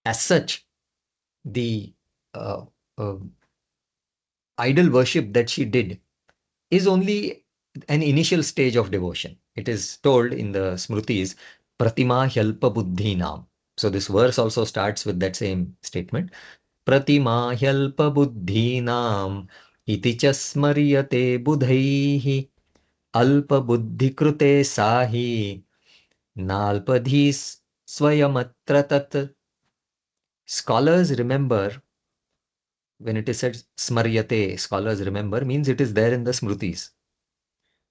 As such, the idol worship that she did is only an initial stage of devotion. It is told in the Smritis, Pratima Hyalpa Buddhinam. So this verse also starts with that same statement. Pratima Hyalpa Buddhinam iti cha smaryate budhaihi alpa buddhi krute sahi nalpadhis swayamatra tat. Scholars remember, when it is said smaryate, scholars remember means it is there in the Smritis.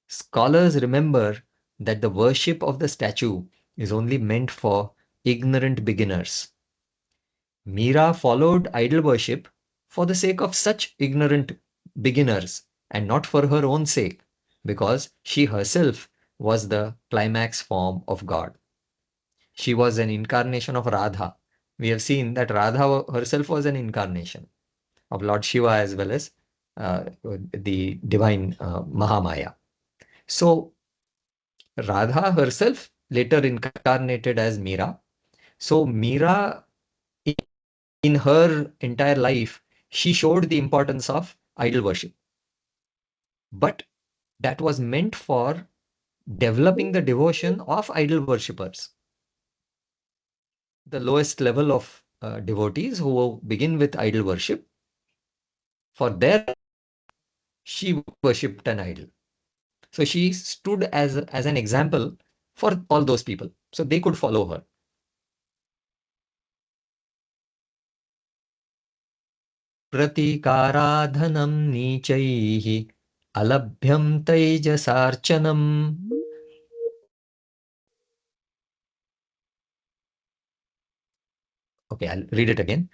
Scholars remember that the worship of the statue is only meant for ignorant beginners. Meera followed idol worship for the sake of such ignorant beginners and not for her own sake, because she herself was the climax form of God. She was an incarnation of Radha. We have seen that Radha herself was an incarnation of Lord Shiva as well as the divine Mahamaya. So Radha herself later incarnated as Meera. So Meera, in her entire life, she showed the importance of idol worship. But that was meant for developing the devotion of idol worshippers. The lowest level of devotees who begin with idol worship, for their, she worshipped an idol. So she stood as an example for all those people. So they could follow her. Pratikaradhanam नीचैः alabhyam तैजसार्चनम्. Okay, I'll read it again.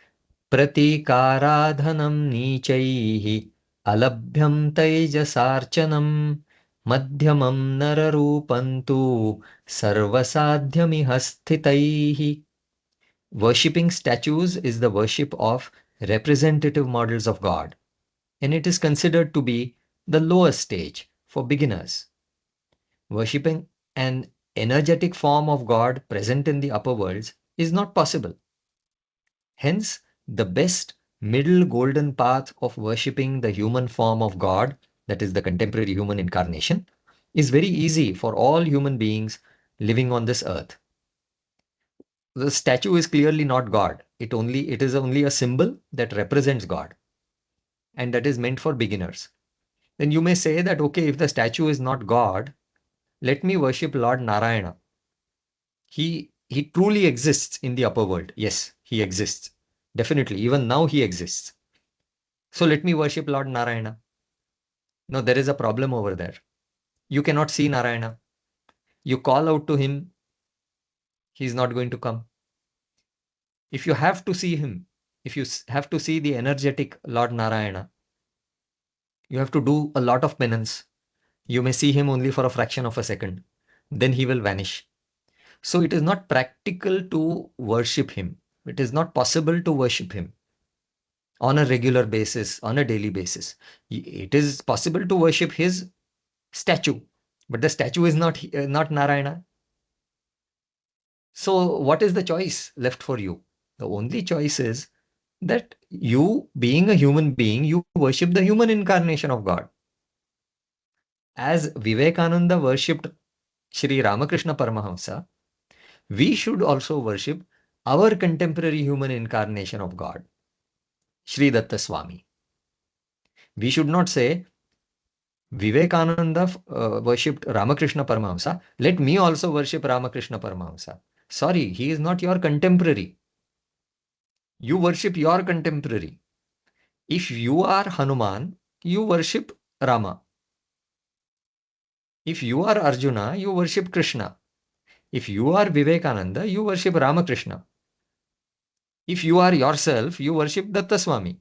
Pratikaradhanam नीचैः alabhyam तैजसार्चनम् madhyamam nararupantu sarvasadhyamiha sthitaihi. Worshipping statues is the worship of representative models of God, and it is considered to be the lowest stage for beginners. Worshipping an energetic form of God present in the upper worlds is not possible. Hence, the best middle golden path of worshipping the human form of God, that is the contemporary human incarnation, is very easy for all human beings living on this earth. The statue is clearly not God. It is only a symbol that represents God, and that is meant for beginners. Then you may say that, okay, if the statue is not God, let me worship Lord Narayana. He truly exists in the upper world. Yes, he exists. Definitely, even now he exists. So let me worship Lord Narayana. No, there is a problem over there. You cannot see Narayana. You call out to him, he is not going to come. If you have to see him, if you have to see the energetic Lord Narayana, you have to do a lot of penance. You may see him only for a fraction of a second. Then he will vanish. So it is not practical to worship him. It is not possible to worship him on a regular basis, on a daily basis. It is possible to worship his statue, but the statue is not Narayana. So what is the choice left for you? The only choice is that you, being a human being, you worship the human incarnation of God. As Vivekananda worshipped Shri Ramakrishna Paramahamsa, we should also worship our contemporary human incarnation of God, Shri Datta Swami. We should not say, Vivekananda worshipped Ramakrishna Paramahamsa. Let me also worship Ramakrishna Paramahamsa. Sorry, he is not your contemporary. You worship your contemporary. If you are Hanuman, you worship Rama. If you are Arjuna, you worship Krishna. If you are Vivekananda, you worship Ramakrishna. If you are yourself, you worship Datta Swami.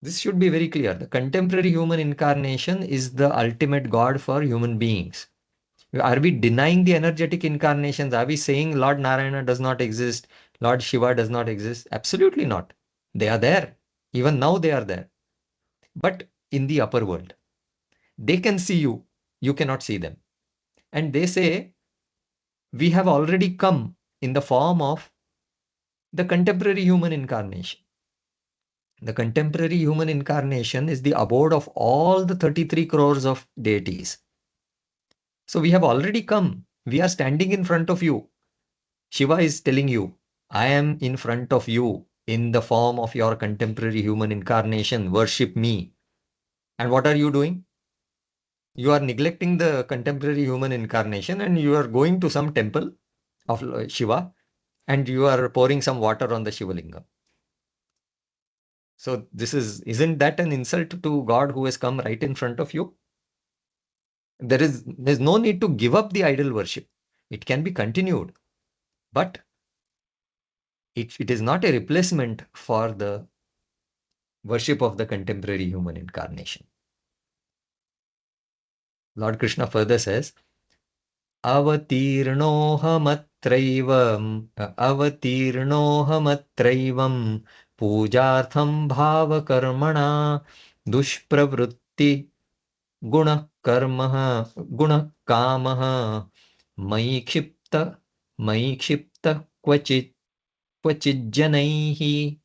This should be very clear. The contemporary human incarnation is the ultimate God for human beings. Are we denying the energetic incarnations? Are we saying Lord Narayana does not exist, Lord Shiva does not exist? Absolutely not. They are there. Even now they are there. But in the upper world, they can see you. You cannot see them. And they say, we have already come in the form of the contemporary human incarnation. The contemporary human incarnation is the abode of all the 33 crores of deities. So we have already come. We are standing in front of you. Shiva is telling you, I am in front of you in the form of your contemporary human incarnation. Worship me. And what are you doing? You are neglecting the contemporary human incarnation and you are going to some temple of Shiva and you are pouring some water on the Shivalingam. So isn't that an insult to God who has come right in front of you? There's no need to give up the idol worship. It can be continued, but it is not a replacement for the worship of the contemporary human incarnation. Lord Krishna further says, Avatirnohamatraivam pujartham bhavakarmana dushpravrutti guna karma guna kamaha maikshipta kvachit janaihi.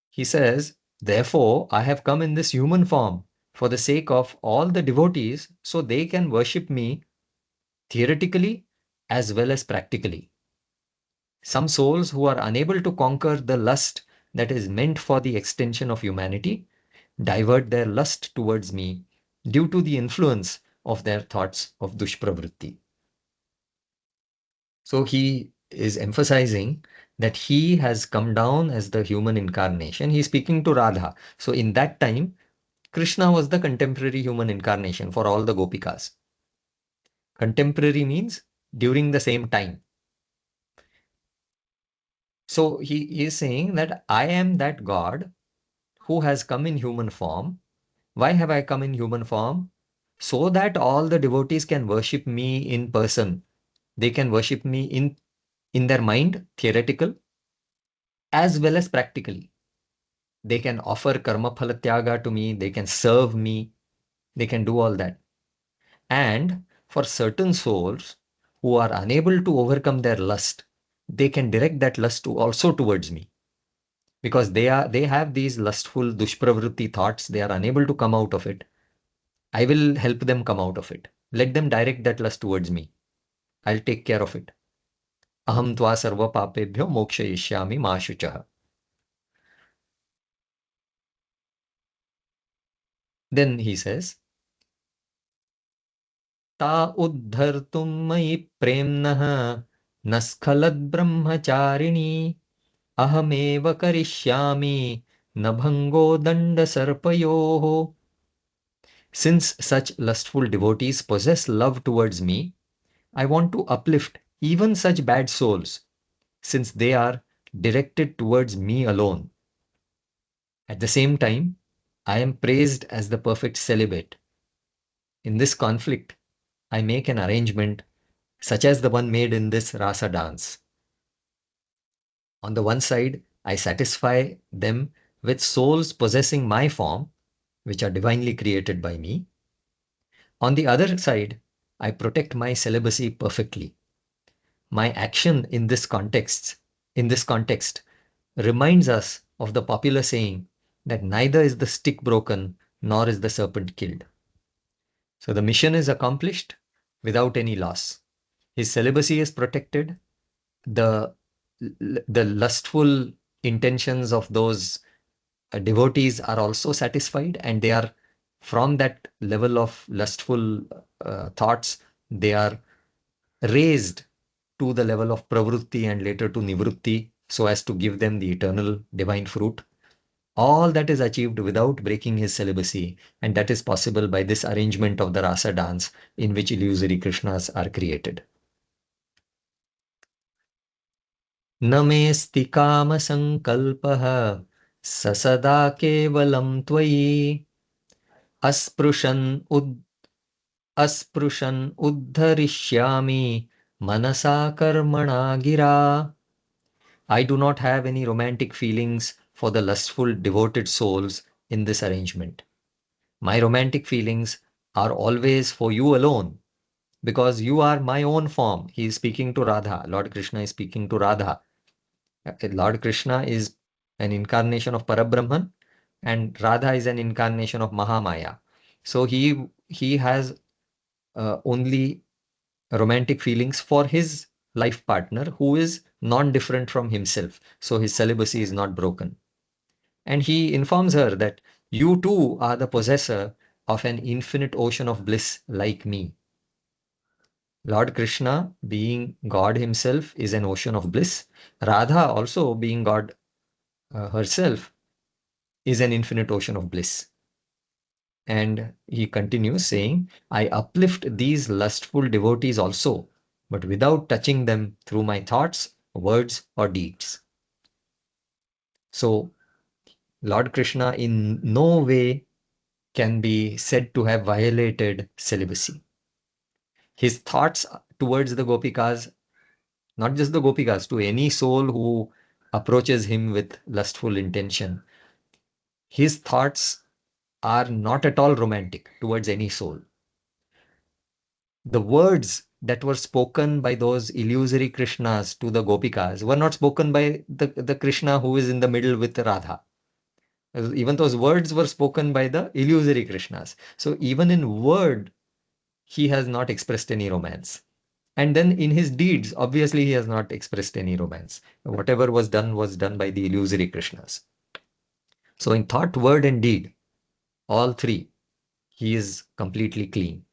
He says, therefore, I have come in this human form for the sake of all the devotees so they can worship me theoretically as well as practically. Some souls who are unable to conquer the lust that is meant for the extension of humanity divert their lust towards me due to the influence of their thoughts of dushpravritti. So he is emphasizing that he has come down as the human incarnation. He is speaking to Radha. So in that time, Krishna was the contemporary human incarnation for all the Gopikas. Contemporary means during the same time. So he is saying that I am that God who has come in human form. Why have I come in human form? So that all the devotees can worship me in person. They can worship me in their mind, theoretical, as well as practically. They can offer karma phala tyaga to me. They can serve me. They can do all that. And for certain souls who are unable to overcome their lust, they can direct that lust also towards me. Because they have these lustful dushpravritti thoughts. They are unable to come out of it. I will help them come out of it. Let them direct that lust towards me. I'll take care of it. Aham tva sarva papebhyo mokshayishyami ma shuchaha. Then he says, Ta uddhartum mayi premnaha naskhalad brahmacharini ahameva karishyami nabhango danda sarpayoho. Since such lustful devotees possess love towards me, I want to uplift even such bad souls, since they are directed towards me alone. At the same time, I am praised as the perfect celibate. In this conflict, I make an arrangement such as the one made in this rasa dance. On the one side, I satisfy them with souls possessing my form, which are divinely created by me. On the other side, I protect my celibacy perfectly. My action in this context reminds us of the popular saying that neither is the stick broken nor is the serpent killed. So the mission is accomplished without any loss. His celibacy is protected. The lustful intentions of those devotees are also satisfied, and they are from that level of lustful thoughts, they are raised to the level of pravrutti and later to nivrutti, so as to give them the eternal divine fruit. All that is achieved without breaking his celibacy, and that is possible by this arrangement of the rasa dance in which illusory Krishnas are created. न मेऽस्ति कामसङ्कल्पः स सदा केवलं त्वयि अस्पृशन् उद्धरिष्यामि मनसा कर्मणा गिरा. I do not have any romantic feelings for the lustful devoted souls in this arrangement. My romantic feelings are always for you alone, because you are my own form. He is speaking to Radha. Lord Krishna is speaking to Radha. Lord Krishna is an incarnation of Parabrahman, and Radha is an incarnation of Mahamaya. So he has only romantic feelings for his life partner, who is non-different from himself. So his celibacy is not broken. And he informs her that you too are the possessor of an infinite ocean of bliss like me. Lord Krishna, being God himself, is an ocean of bliss. Radha, also being God herself, is an infinite ocean of bliss. And he continues saying, I uplift these lustful devotees also, but without touching them through my thoughts, words, or deeds. So, Lord Krishna in no way can be said to have violated celibacy. His thoughts towards the Gopikas, not just the Gopikas, to any soul who approaches him with lustful intention, his thoughts are not at all romantic towards any soul. The words that were spoken by those illusory Krishnas to the Gopikas were not spoken by the Krishna who is in the middle with Radha. Even those words were spoken by the illusory Krishnas. So even in word, he has not expressed any romance. And then in his deeds, obviously he has not expressed any romance. Whatever was done by the illusory Krishnas. So in thought, word, and deed, all three, he is completely clean.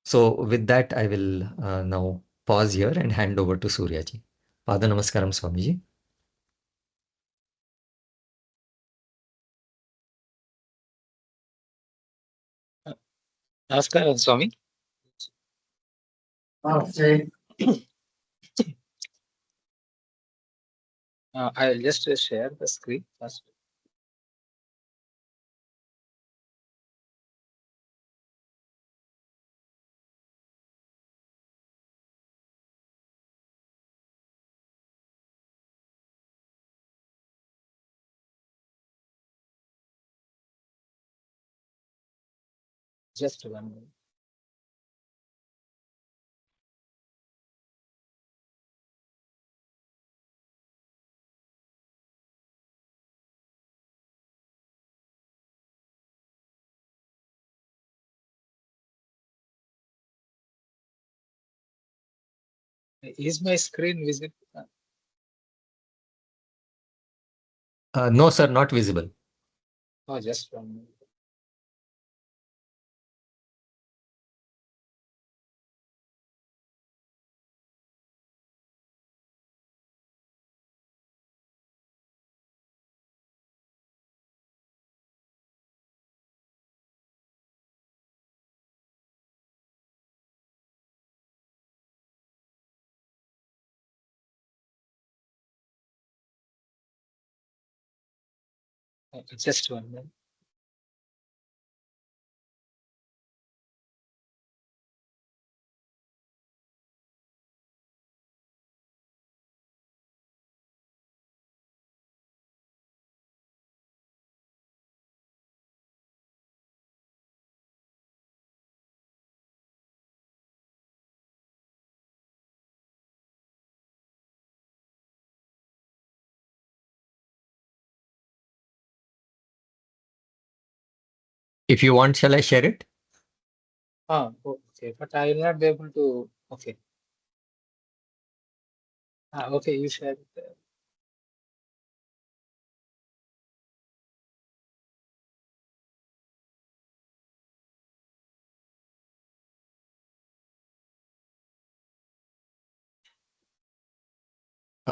So with that, I will now pause here and hand over to Suryaji. Pada Namaskaram, Swamiji. Namaskaram, Swami. I'll just share the screen first. Just 1 minute. Is my screen visible? No, sir, not visible. Oh, just 1 minute. Just 1 minute. If you want, shall I share it? Okay, but I will not be able to. Okay. Okay, you share it.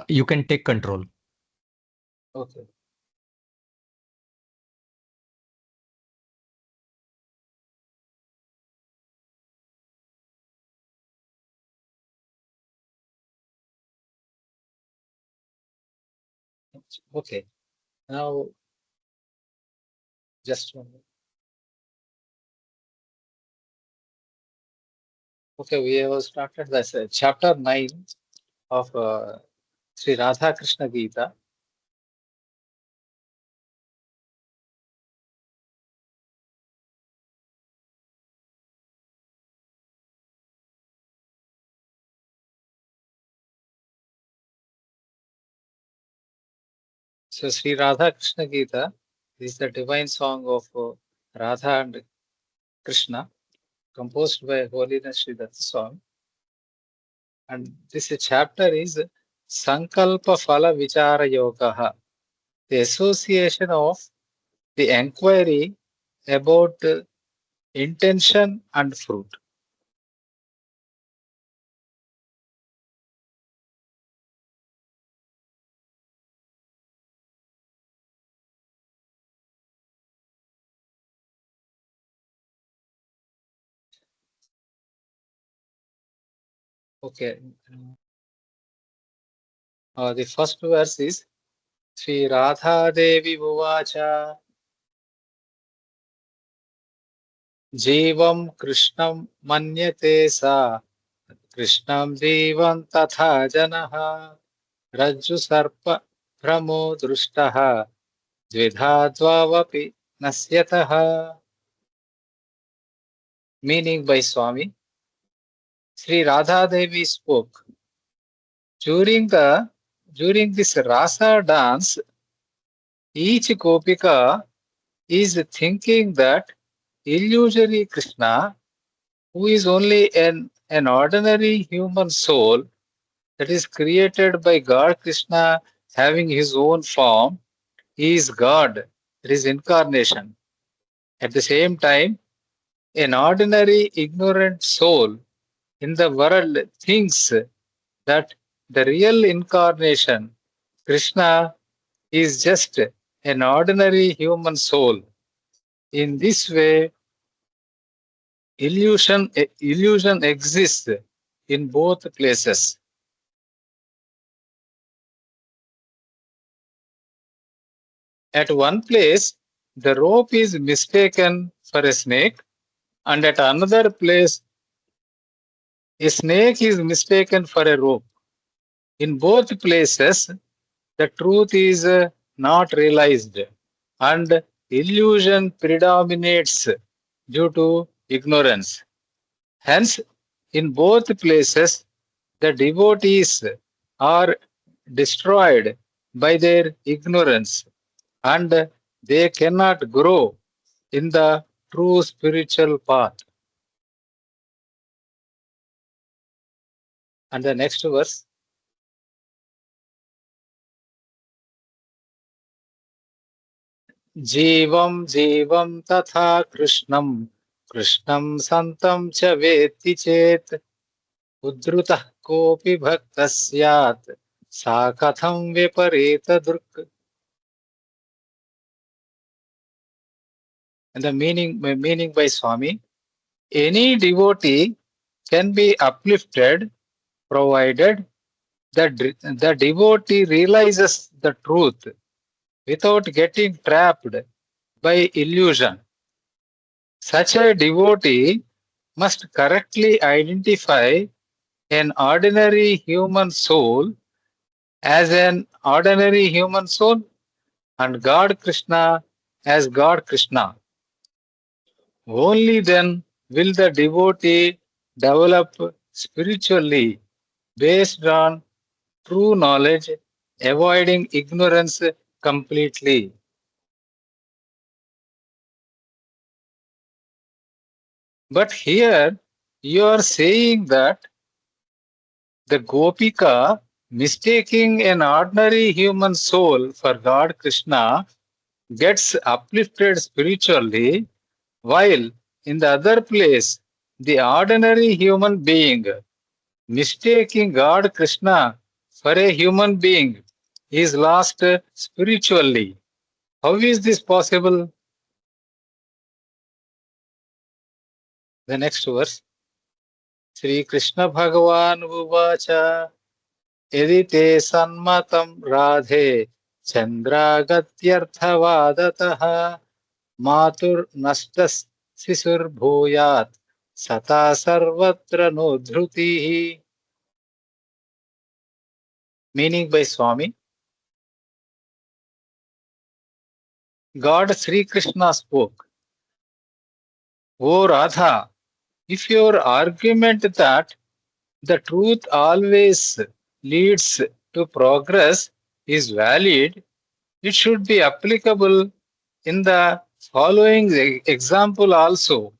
You can take control. Okay. Okay. Now, just one minute. Okay, we have started this chapter 9 of Shri Radha Krishna Gita. So, Shri Radha Krishna Gita is the divine song of Radha and Krishna, composed by Holiness Shri Datta Swami. And this chapter is Sankalpa Phala Vichara Yogaha, the association of the enquiry about intention and fruit. Okay. The first verse is Shri Radha Devi Uvacha Jivam Krishnam Manyate Sa Krishnam Jivam Tatha Janaha Rajju Sarpa Brahmo Drushtaha Dvidha Dvavapi Nasyataha. Meaning by Swami, Sri Radha Devi spoke. During this Rasa dance, each Gopika is thinking that illusory Krishna, who is only an ordinary human soul that is created by God Krishna having his own form, is God, that is incarnation. At the same time, an ordinary ignorant soul in the world thinks that the real incarnation, Krishna, is just an ordinary human soul. In this way, illusion exists in both places. At one place, the rope is mistaken for a snake, and at another place, a snake is mistaken for a rope. In both places, the truth is not realized, and illusion predominates due to ignorance. Hence, in both places, the devotees are destroyed by their ignorance, and they cannot grow in the true spiritual path. And the next verse, Jivam Jivam Tatha Krishnam Krishnam Santam Cha Veti Chet Udrutah Kopi Bhaktasyat Sa Katham Viparita Druk. And the meaning by Swami, any devotee can be uplifted provided the devotee realizes the truth without getting trapped by illusion. Such a devotee must correctly identify an ordinary human soul as an ordinary human soul and God Krishna as God Krishna. Only then will the devotee develop spiritually based on true knowledge, avoiding ignorance completely. But here you are saying that the Gopika, mistaking an ordinary human soul for God Krishna, gets uplifted spiritually, while in the other place, the ordinary human being, mistaking God Krishna for a human being is lost spiritually. How is this possible? The next verse. Shri Krishna Bhagavan Uvacha Edite Sanmatam Radhe Chandragatyarthavadataha Matur Nastas Sisur Bhuyat Sata Sarvatra Nodhrutihi. Meaning by Swami. God Sri Krishna spoke, O Radha, if your argument that the truth always leads to progress is valid, it should be applicable in the following example also.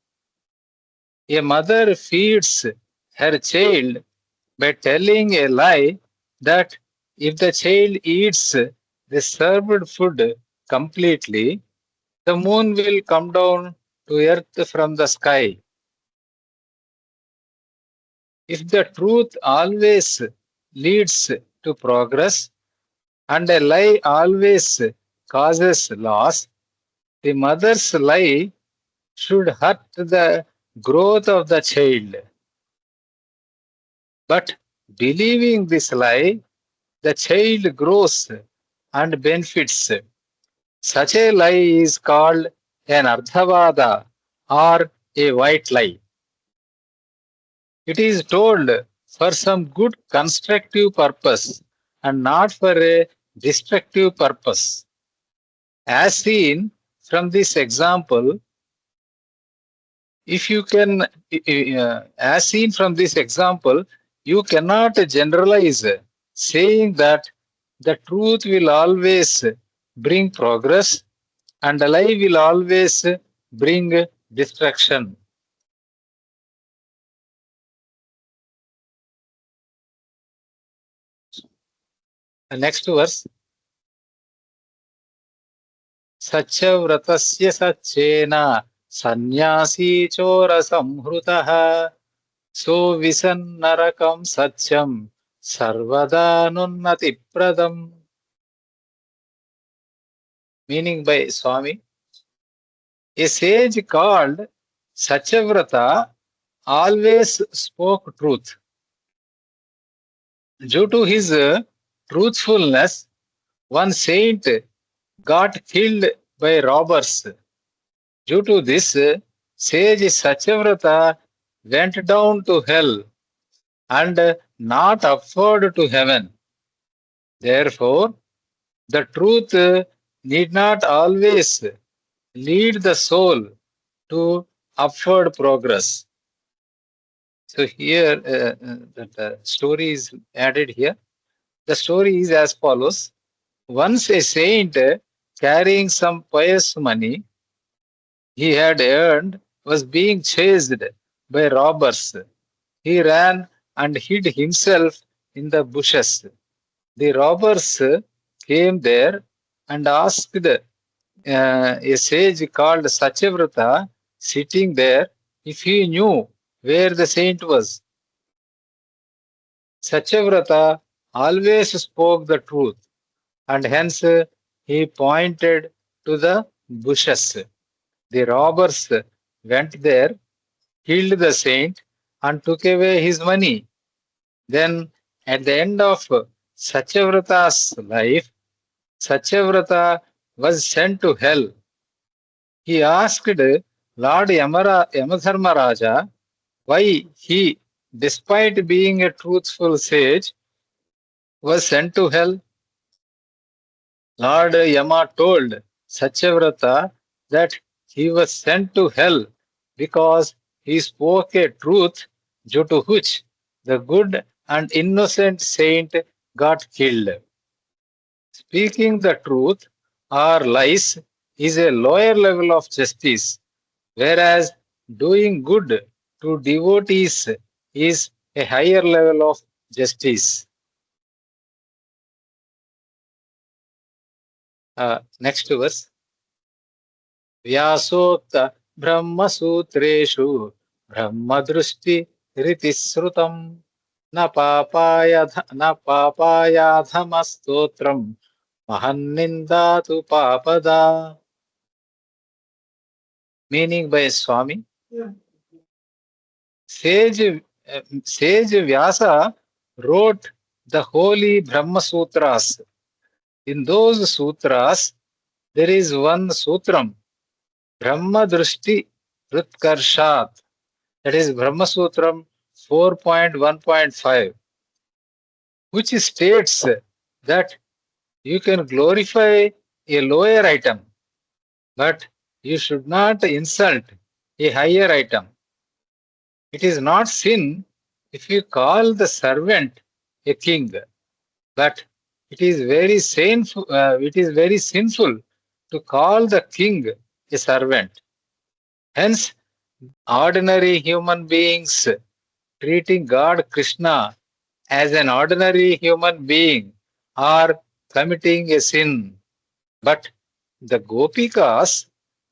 A mother feeds her child by telling a lie that if the child eats the served food completely, the moon will come down to earth from the sky. If the truth always leads to progress and a lie always causes loss, the mother's lie should hurt the growth of the child. But believing this lie, the child grows and benefits. Such a lie is called an ardhavada or a white lie. It is told for some good constructive purpose and not for a destructive purpose. As seen from this example, you cannot generalize saying that the truth will always bring progress and the lie will always bring destruction. The next verse. Satyavratasya satchena sannyasi chora samhrutaha so visannarakam satyam sarvada nunnati pradam. Meaning by Swami, a sage called Satyavrata always spoke truth. Due to his truthfulness, one saint got killed by robbers. Due to this, sage Satyavrata went down to hell and not upward to heaven. Therefore, the truth need not always lead the soul to upward progress. So here, the story is added here. The story is as follows. Once a saint carrying some pious money he had earned was being chased by robbers. He ran and hid himself in the bushes. The robbers came there and asked a sage called Satyavrata sitting there if he knew where the saint was. Satyavrata always spoke the truth, and hence he pointed to the bushes. The robbers went there, killed the saint, and took away his money. Then, at the end of Satyavrata's life, Satyavrata was sent to hell. He asked Lord Yamadharmaraja why he, despite being a truthful sage, was sent to hell. Lord Yama told Satyavrata that he was sent to hell because he spoke a truth due to which the good and innocent saint got killed. Speaking the truth or lies is a lower level of justice, whereas doing good to devotees is a higher level of justice. Next verse. Vyasokta Brahma Sutreshu Brahma Drushti Ritisrutam na papayadhamastotram mahannindatu papada. Meaning by Swami, Sage Vyasa wrote the holy Brahma Sutras. In those sutras, there is one sutram, Brahma Drishti Rutkarshat, that is Brahma Sutram 4.1.5, which states that you can glorify a lower item, but you should not insult a higher item. It is not sin if you call the servant a king, but it is very sinful to call the king a servant. Hence, ordinary human beings treating God Krishna as an ordinary human being are committing a sin. But the Gopikas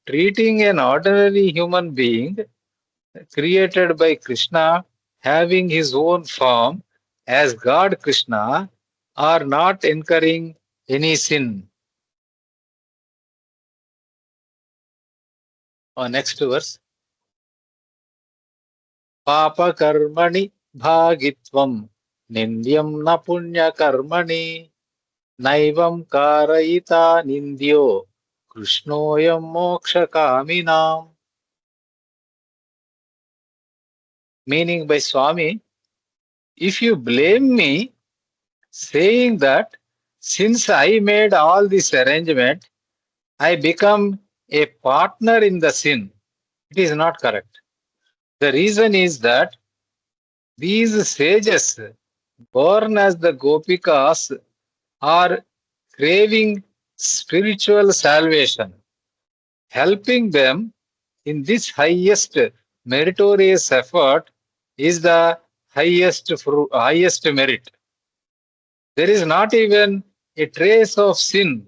treating an ordinary human being created by Krishna having his own form as God Krishna are not incurring any sin. Next verse. Papa karmani bhagitvam nindyam na punya karmani naivam karayita nindyo krishnoyam moksha kaminam. Meaning by Swami, if you blame me saying that since I made all this arrangement, I become a partner in the sin, it is not correct. The reason is that these sages, born as the Gopikas, are craving spiritual salvation. Helping them in this highest meritorious effort is the highest merit. There is not even a trace of sin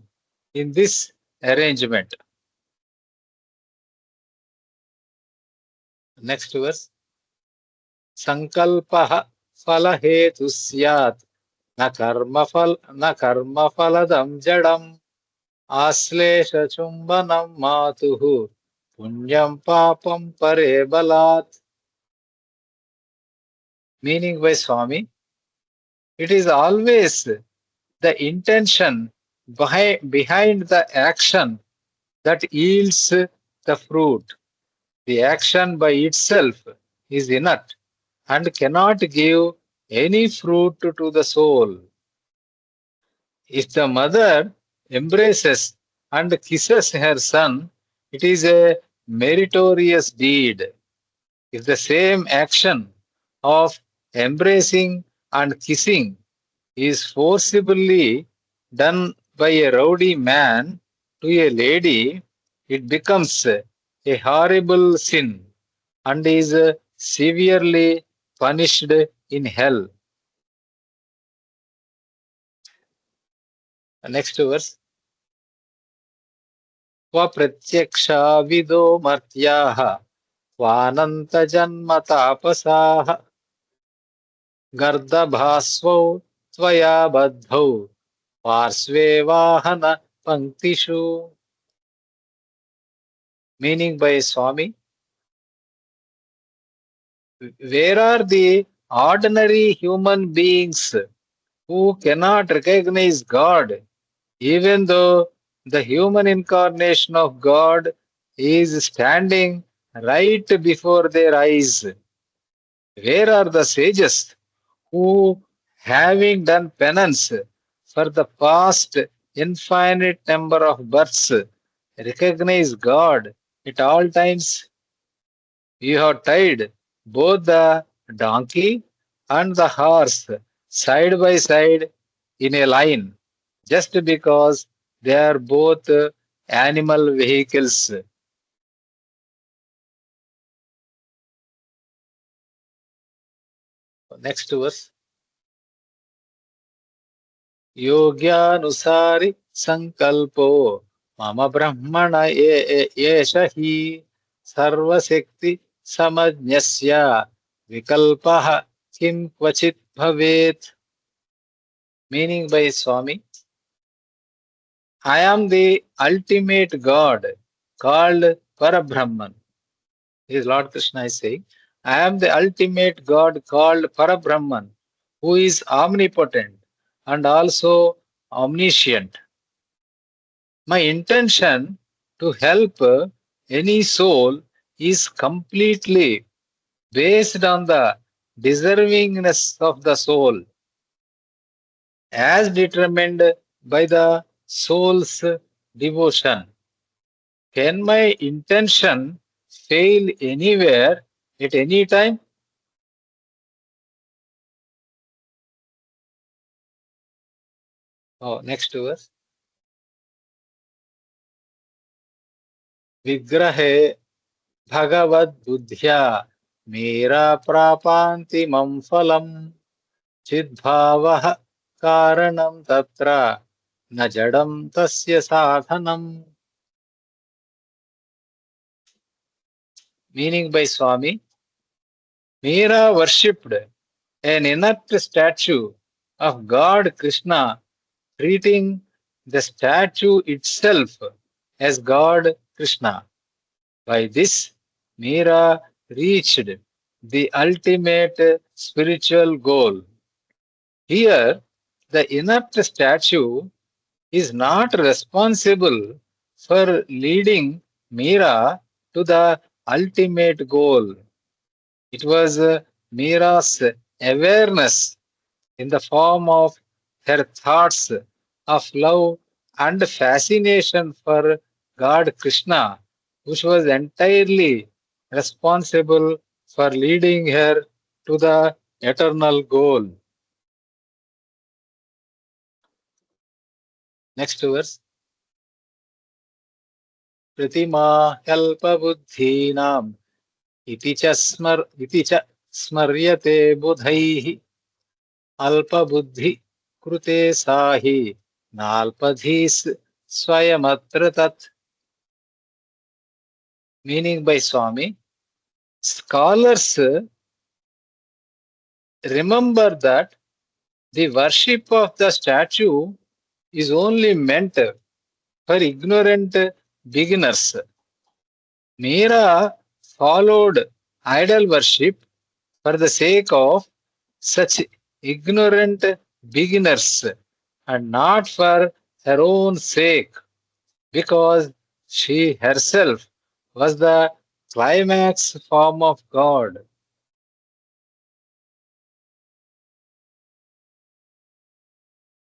in this arrangement. Next verse. Sankalpaha falahetu syat na karma phaladam jadam aslesha chumbanam matuhu punyam papam pare balat. Meaning by Swami, it is always the intention behind the action that yields the fruit. The action by itself is inert and cannot give any fruit to the soul. If the mother embraces and kisses her son, it is a meritorious deed. If the same action of embracing and kissing is forcibly done by a rowdy man to a lady, it becomes a horrible sin and is severely punished in hell. Next verse. Swapratsyaksha vido martyaha swananta janma tapasaha gardabhasvau tvaya baddhau parsve vahana panktishu. Meaning by Swami, where are the ordinary human beings who cannot recognize God, even though the human incarnation of God is standing right before their eyes? Where are the sages who, having done penance for the past infinite number of births, recognize God at all times? You have tied both the donkey and the horse side by side in a line just because they are both animal vehicles. Next verse. Yogyanusari sankalpo mama brahmana yesha hi sarvasekti samajñasya vikalpaha kim kvachit bhavet. Meaning by Swami, I am the ultimate God called Parabrahman. His Lord Krishna is saying, I am the ultimate God called Parabrahman, who is omnipotent and also omniscient. My intention to help any soul is completely based on the deservingness of the soul, as determined by the soul's devotion. Can my intention fail anywhere at any time? Oh, next verse. Vigrahe Bhagavad Buddhya Mera Prapantimam Phalam Chidbhavah Karanam Tatra Najadam Tasya Sadhanam. Meaning by Swami, Mera worshipped an inert statue of God Krishna, treating the statue itself as God Krishna. By this, Meera reached the ultimate spiritual goal. Here, the inert statue is not responsible for leading Meera to the ultimate goal. It was Meera's awareness in the form of her thoughts of love and fascination for God Krishna, which was entirely responsible for leading her to the eternal goal. Next verse. Pratima kalpa buddhinam iti cha smaryate budhaihi alpa buddhi krute sahi nalpadhis swayamatra tat. Meaning by Swami, scholars remember that the worship of the statue is only meant for ignorant beginners. Meera followed idol worship for the sake of such ignorant beginners and not for her own sake, because she herself was the climax form of God.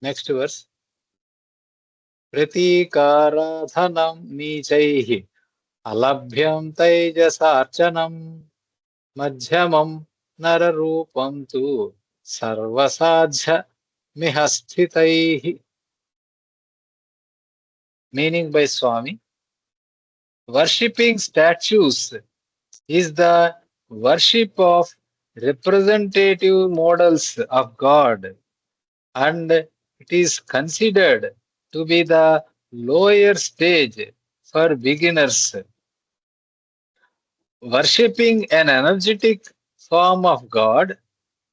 Next verse. Pratikaradhanam nicaihi alabhyam tejasarchanam madhyamam nararupam tu sarvasajha mihasthitaihi. Meaning by Swami, worshipping statues is the worship of representative models of God, and it is considered to be the lower stage for beginners. Worshipping an energetic form of God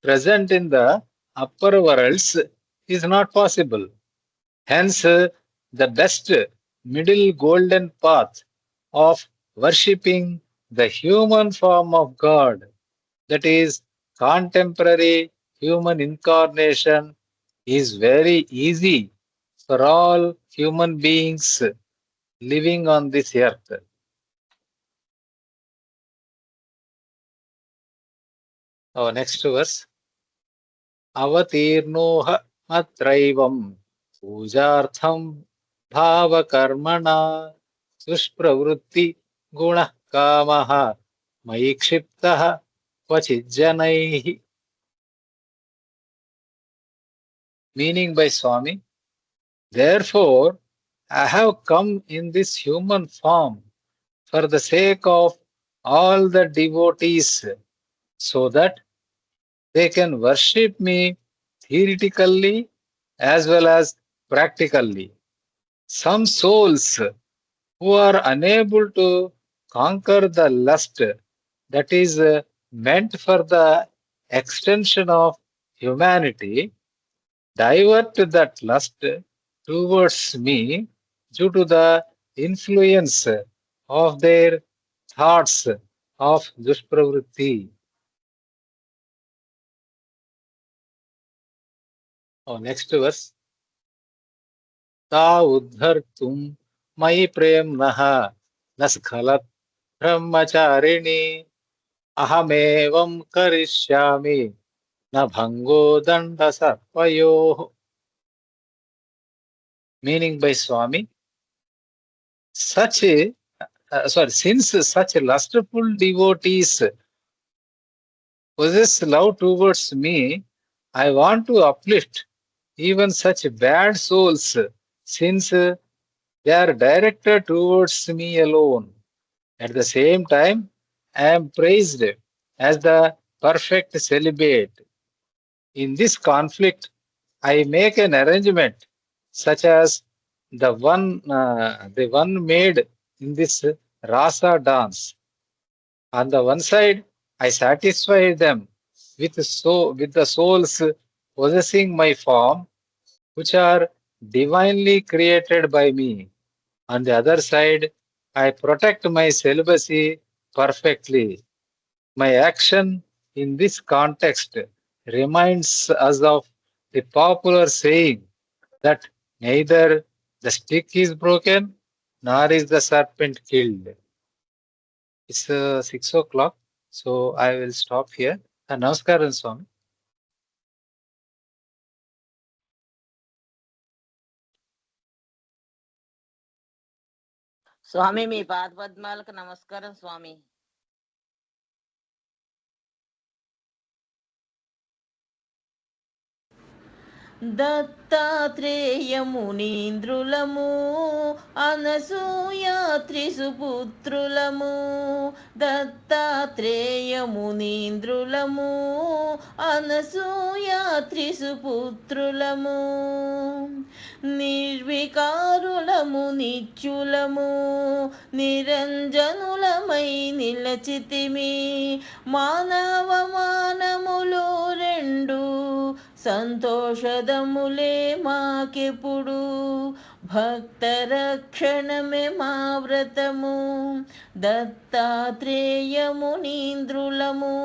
present in the upper worlds is not possible. Hence, the best middle golden path of worshipping the human form of God, that is, contemporary human incarnation, is very easy for all human beings living on this earth. Our next verse. Avatirnoha matraivam pujartham bhava karmana suspravrutti guna kamaha maikshiptaha kvachijjanaihi. Meaning by Swami, therefore I have come in this human form for the sake of all the devotees, so that they can worship me theoretically as well as practically. Some souls who are unable to conquer the lust that is meant for the extension of humanity divert that lust towards me due to the influence of their thoughts of dushpravritti. Oh, next verse. Ta uddhartum mai premnaha naskhalat brahmacharini ahamevam karishyami na bhango danda sarpayoh. Meaning by Swami, since such lustful devotees possess love towards me, I want to uplift even such bad souls, since they are directed towards me alone. At the same time, I am praised as the perfect celibate. In this conflict, I make an arrangement such as the one made in this rasa dance. On the one side, I satisfy them with the souls possessing my form, which are divinely created by me. On the other side, I protect my celibacy perfectly. My action in this context reminds us of the popular saying that neither the stick is broken nor is the serpent killed. It's 6 o'clock, so I will stop here. Namaskaram, Swami. స్వామి మీ పాద పద్మాలకు నమస్కారం స్వామి. దత్తాత్రేయమునీంద్రులము అనసూయాత్రి సుపుత్రులము. దత్తాత్రేయమునీంద్రులము అనసూయాత్రి సుపుత్రులము. నిర్వికారులము నిత్యులము నిరంజనులమై నిలచితిమి. మానవ మానములు రెండు సంతోషదములే మాకెప్పుడు. భక్త రక్షణమే మా వ్రతము. దత్తాత్రేయమునీంద్రులము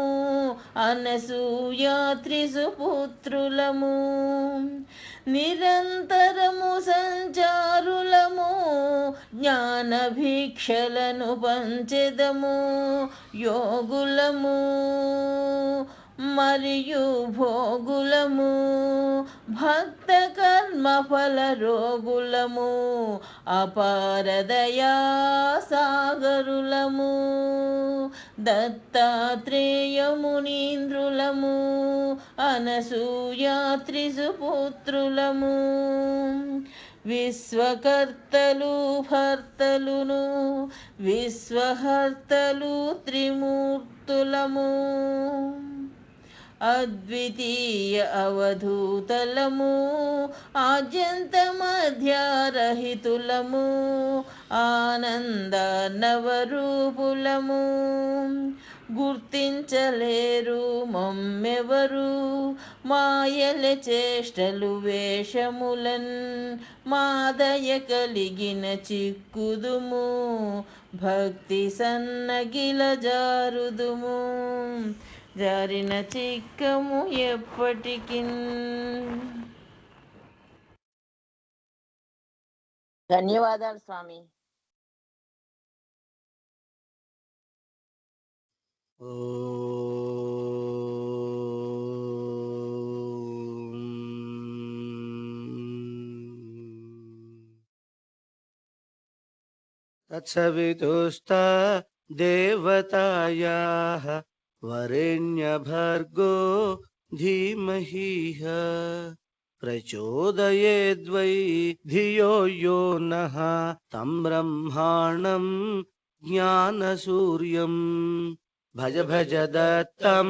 అనసూయాత్రి సుపుత్రులము. నిరంతరము సంచారులము జ్ఞాన భిక్షలను పంచెదము. యోగులము మరియు భోగులము భక్త కర్మ ఫల రోగులము. అపారదయా సాగరులము దత్తాత్రేయమునీంద్రులము అనసూయాత్రి సుపుత్రులము. విశ్వకర్తలు భర్తలును విశ్వహర్తలు త్రిమూర్తులము. అద్వితీయ అవధూతలము ఆద్యంత మధ్యారహితులము. ఆనంద నవరూపులము గుర్తించలేరు మమ్మెవరు. మాయల చేష్టలు వేషములన్ మాదయ కలిగిన చిక్కుదుము. భక్తి సన్నగిల జారుదుము. జారిన చిక్కము ఎప్పటికి. ధన్యవాదాలు స్వామి. తత్సవితుస్తా దేవతాయాః వరేణ్య భర్గో ధీమహి ప్రచోదయేద్వై ధియో యో నః తం బ్రహ్మాణం జ్ఞానసూర్యం. భజ భజ దత్తం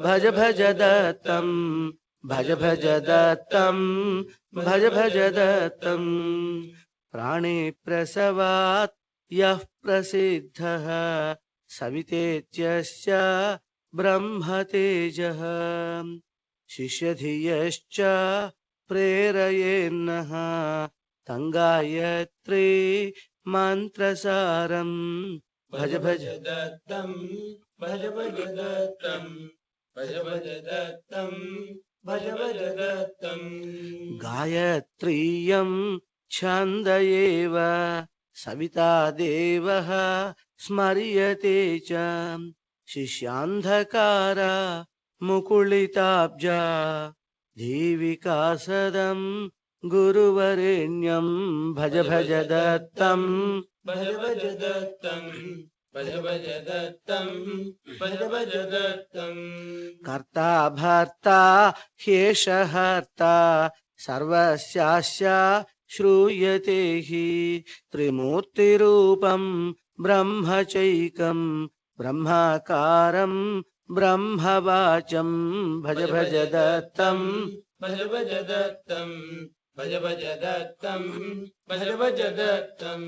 భజ భజ దత్తం భజ భజ దత్తం భజ భజ దత్తం. ప్రాణే ప్రసవాత్ యః ప్రసిద్ధః సవితేత్యస్య బ్రహ్మతేజః. शिष्यधियश्च प्रेरयेन्नः तं गायत्री मन्त्रसारम् भज भज दत्तं भज भज दत्तं भज भज दत्तं भज भज दत्तं गायत्रीयं छन्द एव सविता देवः स्मर्यते च शिष्यान्धकार मुकुलिताब्जा देविका सदं गुरुवरेण्यं भज भज दत्तं भज भज दत्तं भज भज दत्तं भज भज दत्तं कर्ता भर्ता ह्येषहर्ता सर्वस्यास्य श्रूयते हि त्रिमूर्तिरूपं ब्रह्मचैकं ब्रह्माकारं ब्रह्मवाचं भज भज दत्तं भज भज दत्तं भज भज दत्तं भज भज दत्तं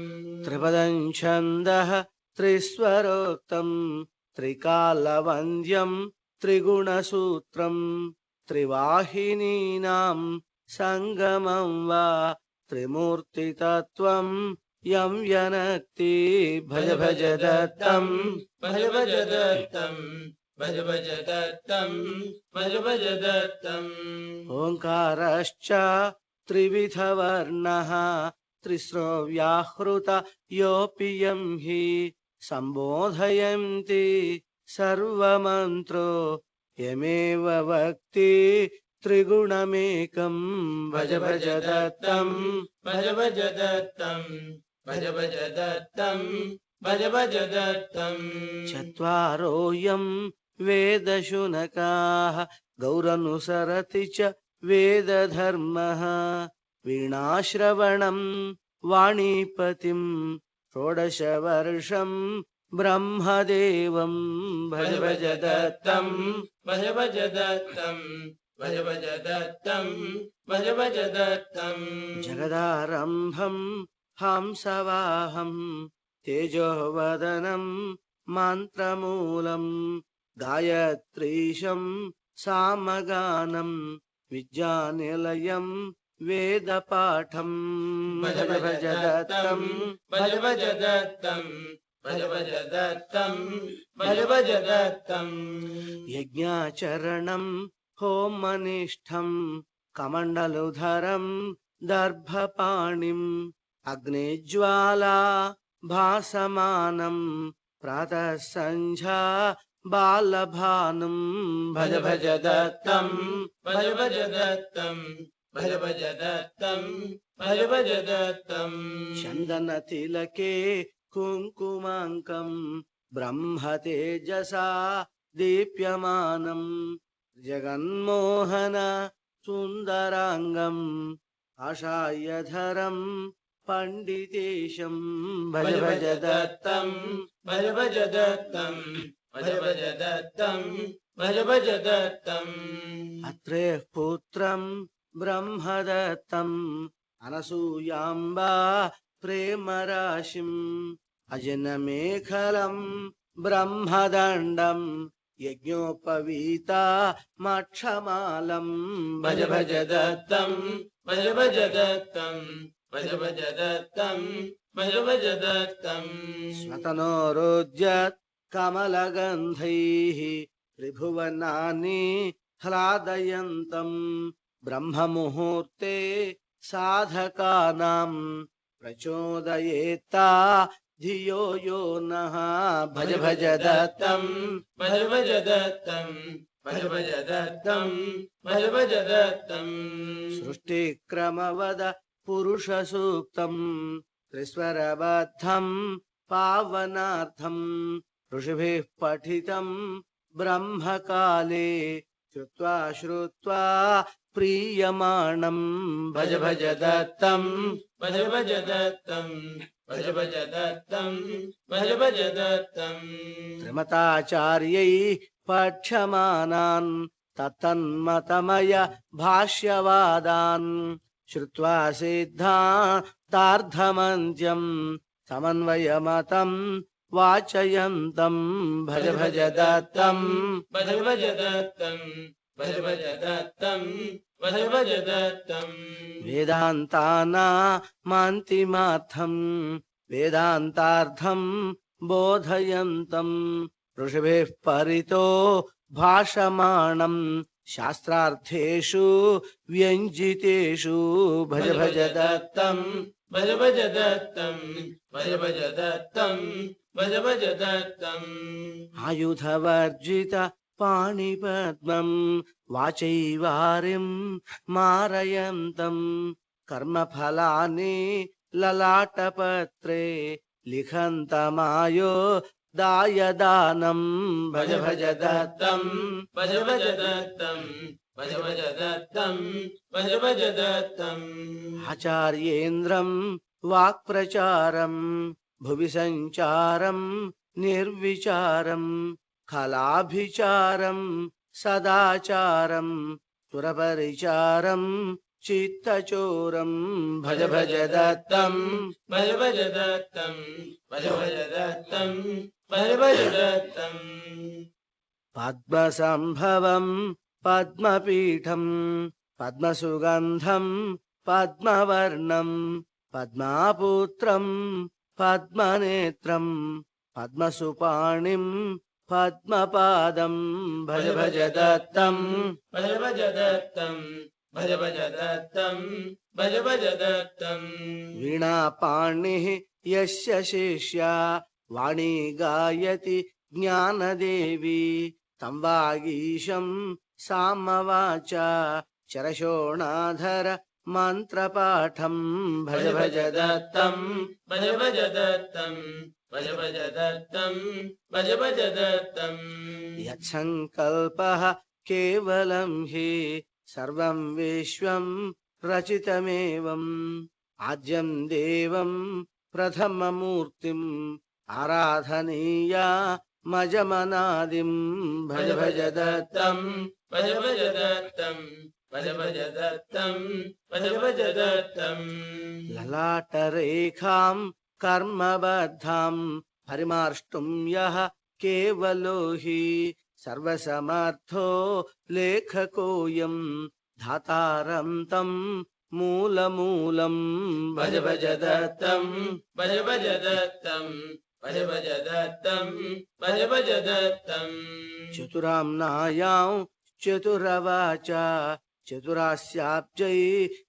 त्रिपदं छन्दः त्रिस्वरोक्तं त्रिकालवन्द्यं त्रिगुणसूत्रं त्रिवाहिनीनां संगमं वा त्रिमूर्तितत्त्वं यं यनक्ति भज भज दत्तं भज भज दत्तं भज भज दत्तं भज भज दत्तं ओंकारश्च त्रिविधवर्णः त्रिस्रो व्याहृत योऽपि यं हि सम्बोधयन्ति सर्वमन्त्रो यमेव वक्ति त्रिगुणमेकं भज भज दत्तं भज भज दत्तं भज भज दत्तं भज भज दत्तं चत्वारोऽयं वेदशुनकाः गौरनुसरति च वेदधर्मः वीणाश्रवणं वाणीपतिं षोडशवर्षं ब्रह्मदेवं भज भज दत्तं भज भज दत्तं भज भज दत्तं भज भज दत्तं जगदारम्भं हंसवाहं तेजोवदनं मन्त्रमूलं गायत्रीशं सामगानं विद्यानिलयं वेदपाठं भज भज दत्तं भज भज दत्तं भज भज दत्तं भज भज दत्तं यज्ञाचरणं होमनिष्ठं कमण्डलुधरं दर्भपाणिम् अग्निज्वाला भासमानं प्रातः सन्ध्या बालभानुं भज भज दत्तं भज भज दत्तं भज भज दत्तं भज भज दत्तं चन्दनतिलके कुङ्कुमाङ्कं ब्रह्मतेजसा दीप्यमानं जगन्मोहन सुन्दराङ्गं आशायधरं पंडितेशं भज भज दत्तं भज भज दत्तं भज भज दत्तं भज भज दत्तं अत्रेः पुत्रं ब्रह्मदत्तं अनसूयाम्बा प्रेमराशिम् अजनमेखलं ब्रह्मदण्डं यज्ञोपवीता मक्षमालं भज भज दत्तं भज भज दत्तं भज भज दत्तं भज भज दत्तं स्वतनोरुज्यत् कमलगन्धैः त्रिभुवनानि ह्लादयन्तं ब्रह्ममुहूर्ते साधकानां प्रचोदयेत्ता धियो यो नः भज भज दत्तं भज भज दत्तं भज भज दत्तं भज भज दत्तं सृष्टिक्रमवद पुरुषसूक्तं त्रिस्वरबद्धं पावनार्थं ऋषिभिः पठितं ब्रह्मकाले श्रुत्वा श्रुत्वा प्रीयमाणं भज भज दत्तं भज भज दत्तं भज भज दत्तं भज भज दत्तं त्रिमताचार्यैः पठ्यमानान् तत्तन्मतमय भाष्यवादान् श्रुत्वा सिद्धान्तार्थमन्त्यं समन्वयमतं वाचयन्तं भज भज दत्तं भज भज दत्तं भज भज दत्तं भज भज दत्तं वेदान्तानामान्तिमार्थं वेदान्तार्थं बोधयन्तं ऋषिभिः परितो भाषमाणं शास्त्रार्थेषु व्यञ्जितेषु भज भज दत्तं भज भज दत्तं भज भज दत्तं भज भज दत्तम् आयुधवर्जित पाणिपद्मं वाचैवारिं मारयन्तं कर्मफलानि ललाटपत्रे लिखन्तमायो दायदानं भज भज दत्तं भज भज दत्तं भज भज दत्तं भज भज दत्तम् आचार्येन्द्रं वाक्प्रचारं भुवि सञ्चारं निर्विचारं खलाभिचारं सदाचारं सुरपरिचारं चित्तचोरं भज भज दत्तं भज भज दत्तं भज भज दत्तं भज भज दत्तं पद्मसंभवं पद्मपीठं पद्मसुगन्धं पद्मवर्णं पद्मापुत्रं पद्मनेत्रं पद्मसुपाणिं पद्मपादं भज भज दत्तं भज भज दत्तं भज भज दत्तं भज भज दत्तं वीणापाणिः यस्य शिष्या वाणी गायति ज्ञानदेवी तं वागीशं सामवाचा चरशोणाधर मन्त्रपाठं भज भज दत्तं भज भज दत्तं भज भज दत्तं भज भज दत्तं यत्सङ्कल्पः केवलं हि सर्वं विश्वं रचितमेवम् आद्यं देवं प्रथममूर्तिम् आराधनीया मजमनादिं भज भज दत्तं भज भज दत्तं भज भज दत्तं भज भज दत्तं ललाटरेखां कर्मबद्धां परिमार्ष्टुं यः केवलो हि सर्वसमर्थो लेखकोऽयं धातारं तं मूलमूलं भज भज दत्तं भज भज दत्तं भज भज दत्तं भज भज दत्तं चतुराम्नायां चतुरवाचा चतुरास्याब्जै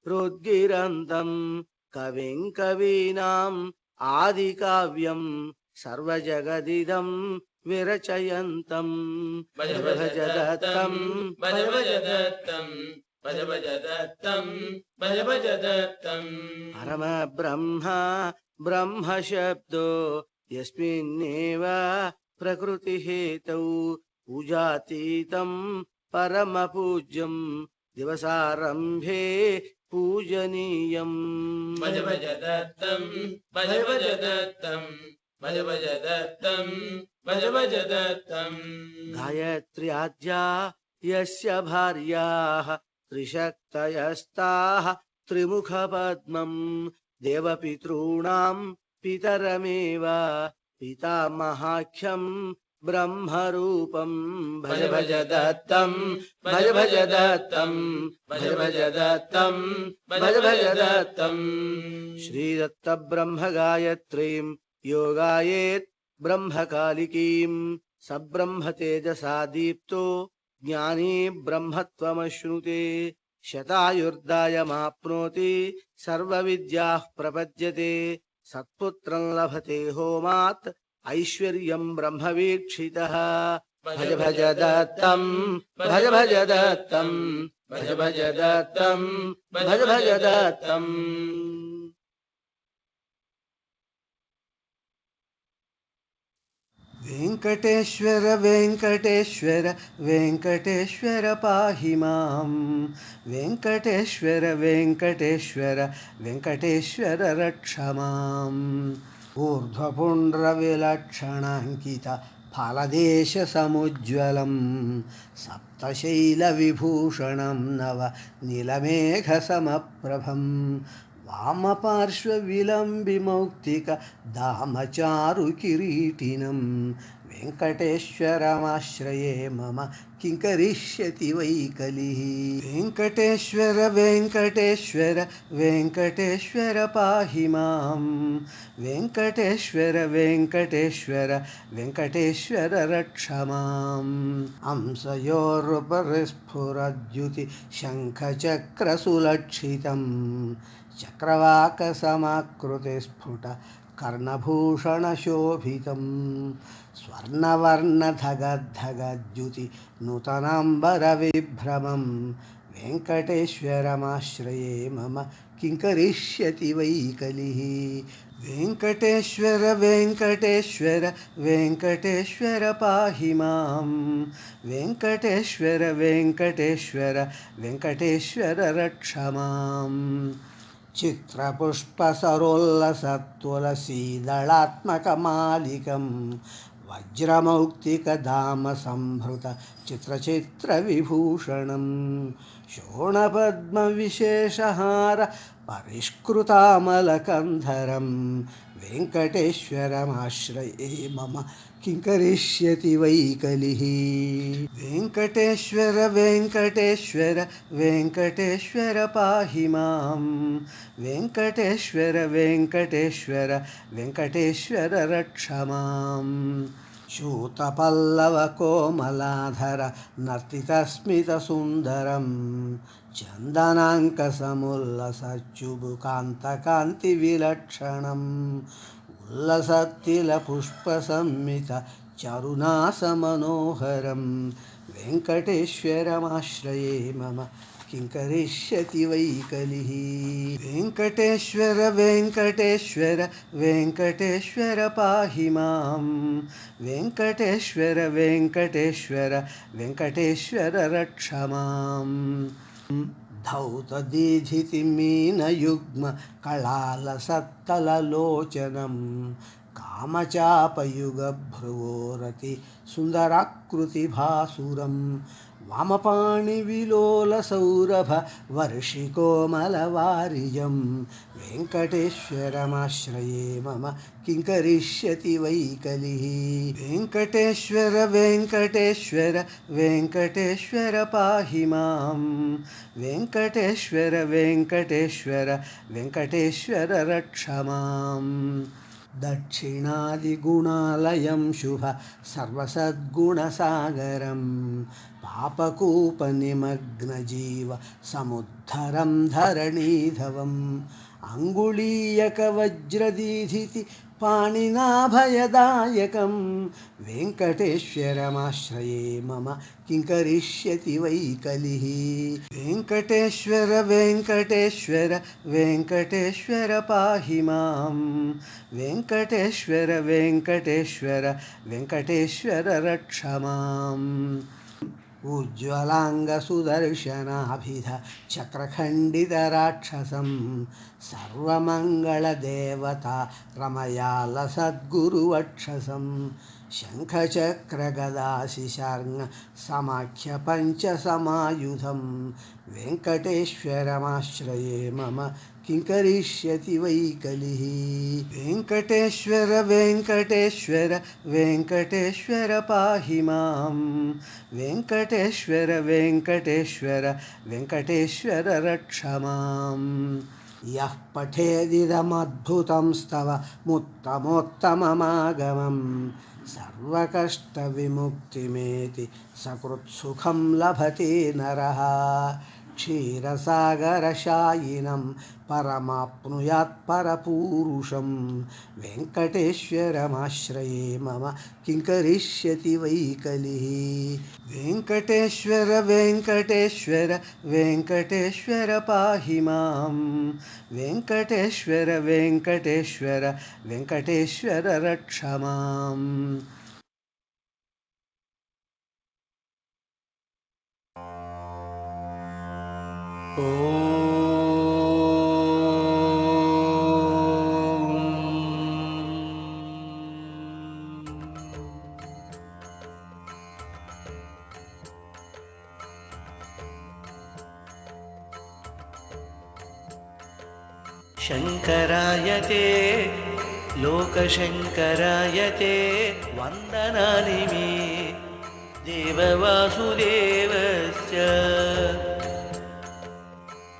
रुद्गिरन्तं कविं कवीनाम् आदिकाव्यं सर्वजगदिदं विरचयन्तं भज भज दत्तं भज भज दत्तं भज भज दत्तं भज भज दत्तं परमब्रह्म ब्रह्मशब्दो यस्मिन्नेव प्रकृतिहेतौ पूजातीतं परमपूज्यं दिवसारम्भे पूजनीयं भज भज दत्तं भज भज दत्तं भज भज दत्तं भज भज दत्तं गायत्र्याद्या यस्य भार्याः त्रिशक्तयस्ताः त्रिमुखपद्मं देवपितॄणां पितरमेव पितामहाख्यं ब्रह्मरूपं भज भज दत्तं भज भज दत्तं भज भज दत्तं भज भज दत्तं श्रीदत्त ब्रह्म गायत्रीं योगायेत् ब्रह्मकालिकीं सब्रह्म तेजसा दीप्तो ज्ञानी ब्रह्मत्वमश्नुते शतायुर्दायमाप्नोति सर्वविद्याः प्रपद्यते सत्पुत्रं लभते होमात् ऐश्वर्यं ब्रह्मवीक्षितः भज भज दत्तं भज भज दत्तं भज भज दत्तं भज भज दत्तं वेंकटेश्वर वेंकटेश्वर वेंकटेश्वर पाहि मां वेंकटेश्वर वेंकटेश्वर वेंकटेश्वर रक्ष माम् ऊर्ध्वपुण्ड्रविलक्षणाङ्कित फालदेशसमुज्ज्वलं सप्तशैलविभूषणं नव नीलमेघसमप्रभं वामपार्श्वविलम्बिमौक्तिक दामचारुकिरीटिनं वेङ्कटेश्वरमाश्रये मम किं करिष्यति वै कलिः वेङ्कटेश्वर वेङ्कटेश्वर वेङ्कटेश्वर पाहि मां वेङ्कटेश्वर वेङ्कटेश्वर वेङ्कटेश्वर रक्ष माम् हंसयोरुपरिस्फुरद्युति शङ्खचक्रसुलक्षितं चक्रवाकसमाकृतिस्फुट कर्णभूषणशोभितं स्वर्णवर्णधगद्धगद्युति नूतनाम्बरविभ्रमं वेङ्कटेश्वरमाश्रये मम किं करिष्यति वै कलिः वेङ्कटेश्वर वेङ्कटेश्वर वेङ्कटेश्वर पाहि मां वेङ्कटेश्वर वेङ्कटेश्वर वेङ्कटेश्वर रक्ष माम् चित्रपुष्पसरोल्लसत्तुलसीदळात्मकमालिकं वज्रमौक्तिकधामसंभृत चित्रचित्रविभूषणं शोणपद्मविशेषहार परिष्कृतामलकन्धरं वेङ्कटेश्वरमाश्रये मम किं करिष्यति वै कलिः वेङ्कटेश्वर वेङ्कटेश्वर वेङ्कटेश्वर पाहि मां वेङ्कटेश्वर वेङ्कटेश्वर वेङ्कटेश्वर रक्ष माम् शूतपल्लवकोमलाधर नर्तितस्मितसुन्दरं चन्दनाङ्कसमुल्लसच्युबुकान्तकान्तिविलक्षणम् उल्लसत्तिलपुष्पसंमित चरुनासमनोहरं वेङ्कटेश्वरमाश्रये मम किं करिष्यति वै कलिः वेङ्कटेश्वर वेङ्कटेश्वर वेङ्कटेश्वर पाहि मां वेङ्कटेश्वर वेङ्कटेश्वर वेङ्कटेश्वर रक्ष माम् धौतदीधितिमीनयुग्म कलालसत्तललोचनं कामचापयुगभ्रुवोरति सुन्दराकृतिभासुरं वामपाणिविलोलसौरभ वर्षिकोमलवारिजं वेङ्कटेश्वरमाश्रये मम किं करिष्यति वै कलिः वेङ्कटेश्वर वेङ्कटेश्वर वेङ्कटेश्वर पाहि मां वेङ्कटेश्वर वेङ्कटेश्वर वेङ्कटेश्वर रक्ष माम् दक्षिणादिगुणालयं शुभ सर्वसद्गुणसागरं पापकूपनिमग्नजीव समुद्धरं धरणीधवम् अङ्गुलीयकवज्रदीधिति पाणिनाभयदायकं वेङ्कटेश्वरमाश्रये मम किं करिष्यति वै कलिः वेङ्कटेश्वर वेङ्कटेश्वर वेङ्कटेश्वर पाहि मां वेङ्कटेश्वर वेङ्कटेश्वर वेङ्कटेश्वर रक्ष माम् उज्ज्वलाङ्गसुदर्शनाभिध चक्रखण्डितराक्षसं सर्वमङ्गलदेवता रमयालसद्गुरुवक्षसं शङ्खचक्रगदाशिशार्ङ्ग समाख्यपञ्चसमायुधं वेङ्कटेश्वरमाश्रये मम किं करिष्यति वै कलिः वेङ्कटेश्वर वेङ्कटेश्वर वेङ्कटेश्वर पाहि मां वेङ्कटेश्वर वेङ्कटेश्वर वेङ्कटेश्वर रक्ष माम् यः पठेदिदमद्भुतं स्तव मुत्तमोत्तममागमं सर्वकष्टविमुक्तिमेति सकृत्सुखं लभते नरः क्षीरसागरशायिनं परमाप्नुयात् परपूरुषं वेङ्कटेश्वरमाश्रये मम किं करिष्यति वै कलिः वेङ्कटेश्वर वेङ्कटेश्वर वेङ्कटेश्वर पाहि मां वेङ्कटेश्वर वेङ्कटेश्वर वेङ्कटेश्वर रक्ष माम् शङ्कराय ते लोकशङ्कराय ते वन्दनानि मे देववासुदेवस्य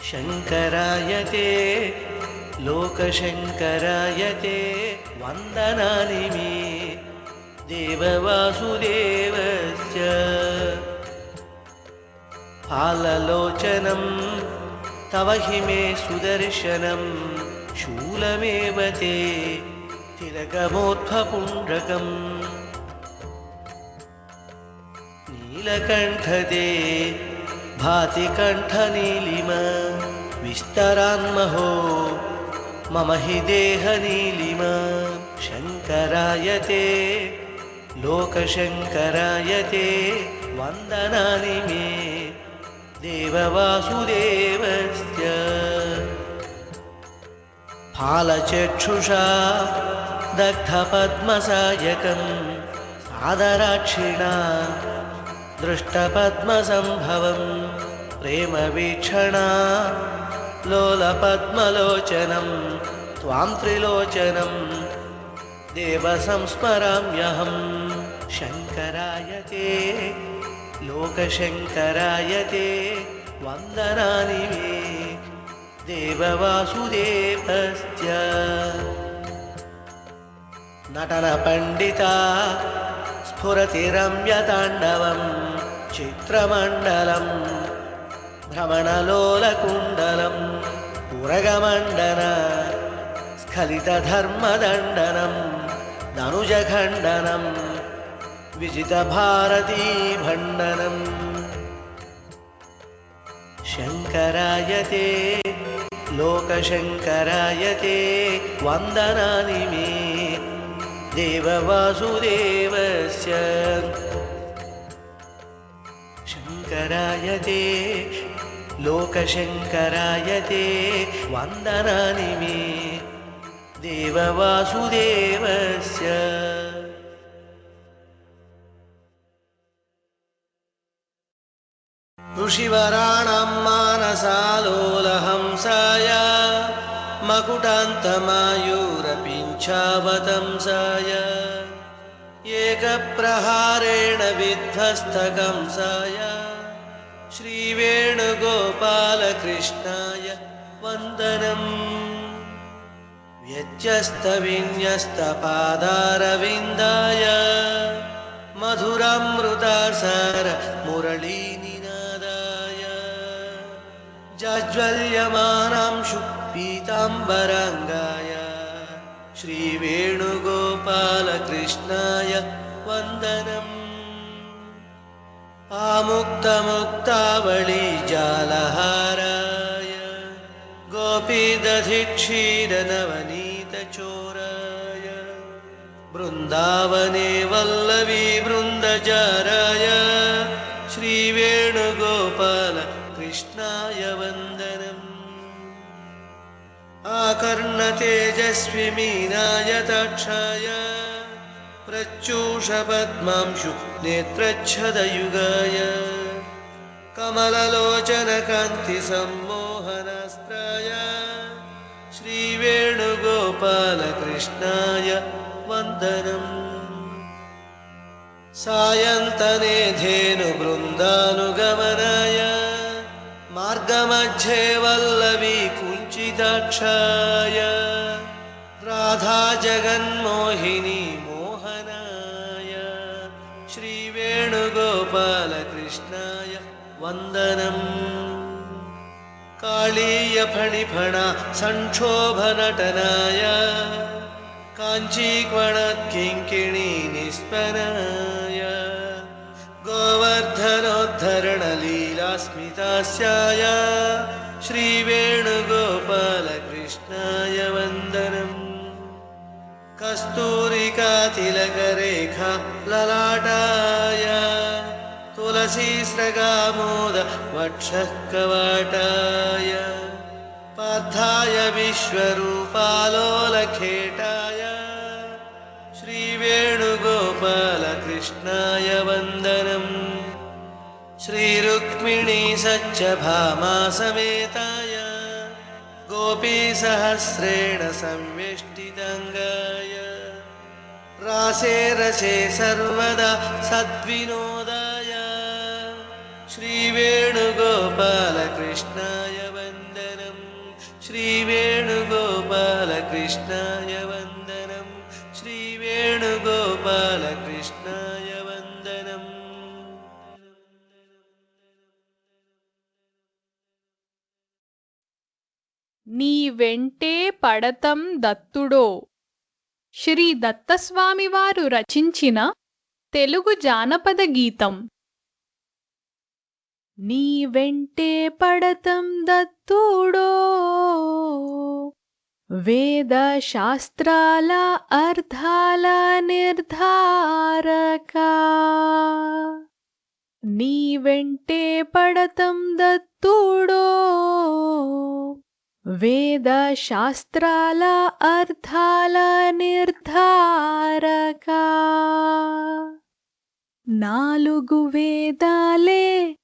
शङ्कराय ते लोकशङ्कराय ते वन्दनानि मे देववासुदेवस्य फाललोचनं तव हि मे सुदर्शनं शूलमेव ते तिलकमोत्फपुण्ड्रकम् नीलकण्ठते भाति कण्ठनीलिम विस्तरान्महो मम हि देहनीलिम शङ्कराय ते लोकशङ्कराय ते वन्दनानि मे देववासुदेवस्य फालचक्षुषा दग्धपद्मसायकं सादराक्षिणा दृष्टपद्मसम्भवं प्रेमवीक्षणा लोलपद्मलोचनं त्वां त्रिलोचनं देवसंस्मराम्यहं शङ्कराय ते लोकशङ्कराय ते वन्दनानि मे देववासुदेवस्य नटनपण्डिता स्फुरति रम्यताण्डवं चित्रमण्डलं भ्रमणलोलकुण्डलं पुरगमण्डन स्खलितधर्मदण्डनं धनुजखण्डनं विजितभारतीभण्डनं शङ्कराय ते लोकशङ्कराय ते वन्दनानि मे देववासुदेवस्य शङ्कराय ते लोकशङ्कराय ते वन्दनानि मे देववासुदेवस्य ऋषिवराणां मानसालोलहंसाय मकुटान्तमायूरपिञ्छावतंसाय एकप्रहारेण विध्वस्तकंसाय श्रीवेणुगोपालकृष्णाय वन्दनम् व्यत्यस्तविन्यस्तपादारविन्दाय मधुरामृतासार मुरलीनिनादाय जाज्वल्यमानांशु पीताम्बराङ्गाय श्रीवेणुगोपालकृष्णाय वन्दनम् आमुक्तमुक्तावळीजालहाराय गोपीदधिक्षीरनवनीतचोराय बृन्दावने वल्लवी वृन्दजाराय श्रीवेणुगोपालकृष्णाय वन्दनम् आकर्णतेजस्वि मीनाय ताक्षाय प्रच्यूषपद्मांशु नेत्रच्छदयुगाय कमललोचनकान्तिसम्मोहनास्त्राय श्रीवेणुगोपालकृष्णाय वन्दनम् सायन्तने धेनुबृन्दानुगमनाय मार्गमध्ये वल्लवी कुञ्चिताक्षाय राधा जगन्मोहिनी मोहनाय श्रीवेणुगोपालकृष्णाय वन्दनम् कालीयफणिफणा संक्षोभनटनाय काञ्चीक्वणत्किङ्किणी निस्पनाय गोवर्धनोद्धरणलीलास्मितास्याय श्रीवेणुगोपालकृष्णाय वन्दनम् कस्तूरिकातिलकरेखा ललाटाय तुलसीस्रगामोद वक्षः कवाटाय पार्थाय विश्वरूपालोलखेटाय श्रीवेणुगोपालकृष्णाय वन्दनम् श्रीरुक्मिणी सत्यभामा समेताय गोपीसहस्रेण संवेष्टिताङ्गाय रासे रसे सर्वदा सद्विनोदाय श्रीवेणुगोपालकृष्णाय वन्दनं श्रीवेणुगोपालकृष्णाय वन्दनं श्रीवेणुगोपालकृष्णाय वन्दनम् నీ వెంటే పడతం దత్తుడో. శ్రీ దత్తస్వామి వారు రచించిన తెలుగు జానపద గీతం. నీ వెంటే పడతం దత్తుడో, వేద శాస్త్రాల అర్థాల నిర్ధారక. నీ వెంటే పడతం దత్తుడో, వేద శాస్త్రాల అర్థాల నిర్ధారక. నాలుగు వేదాలే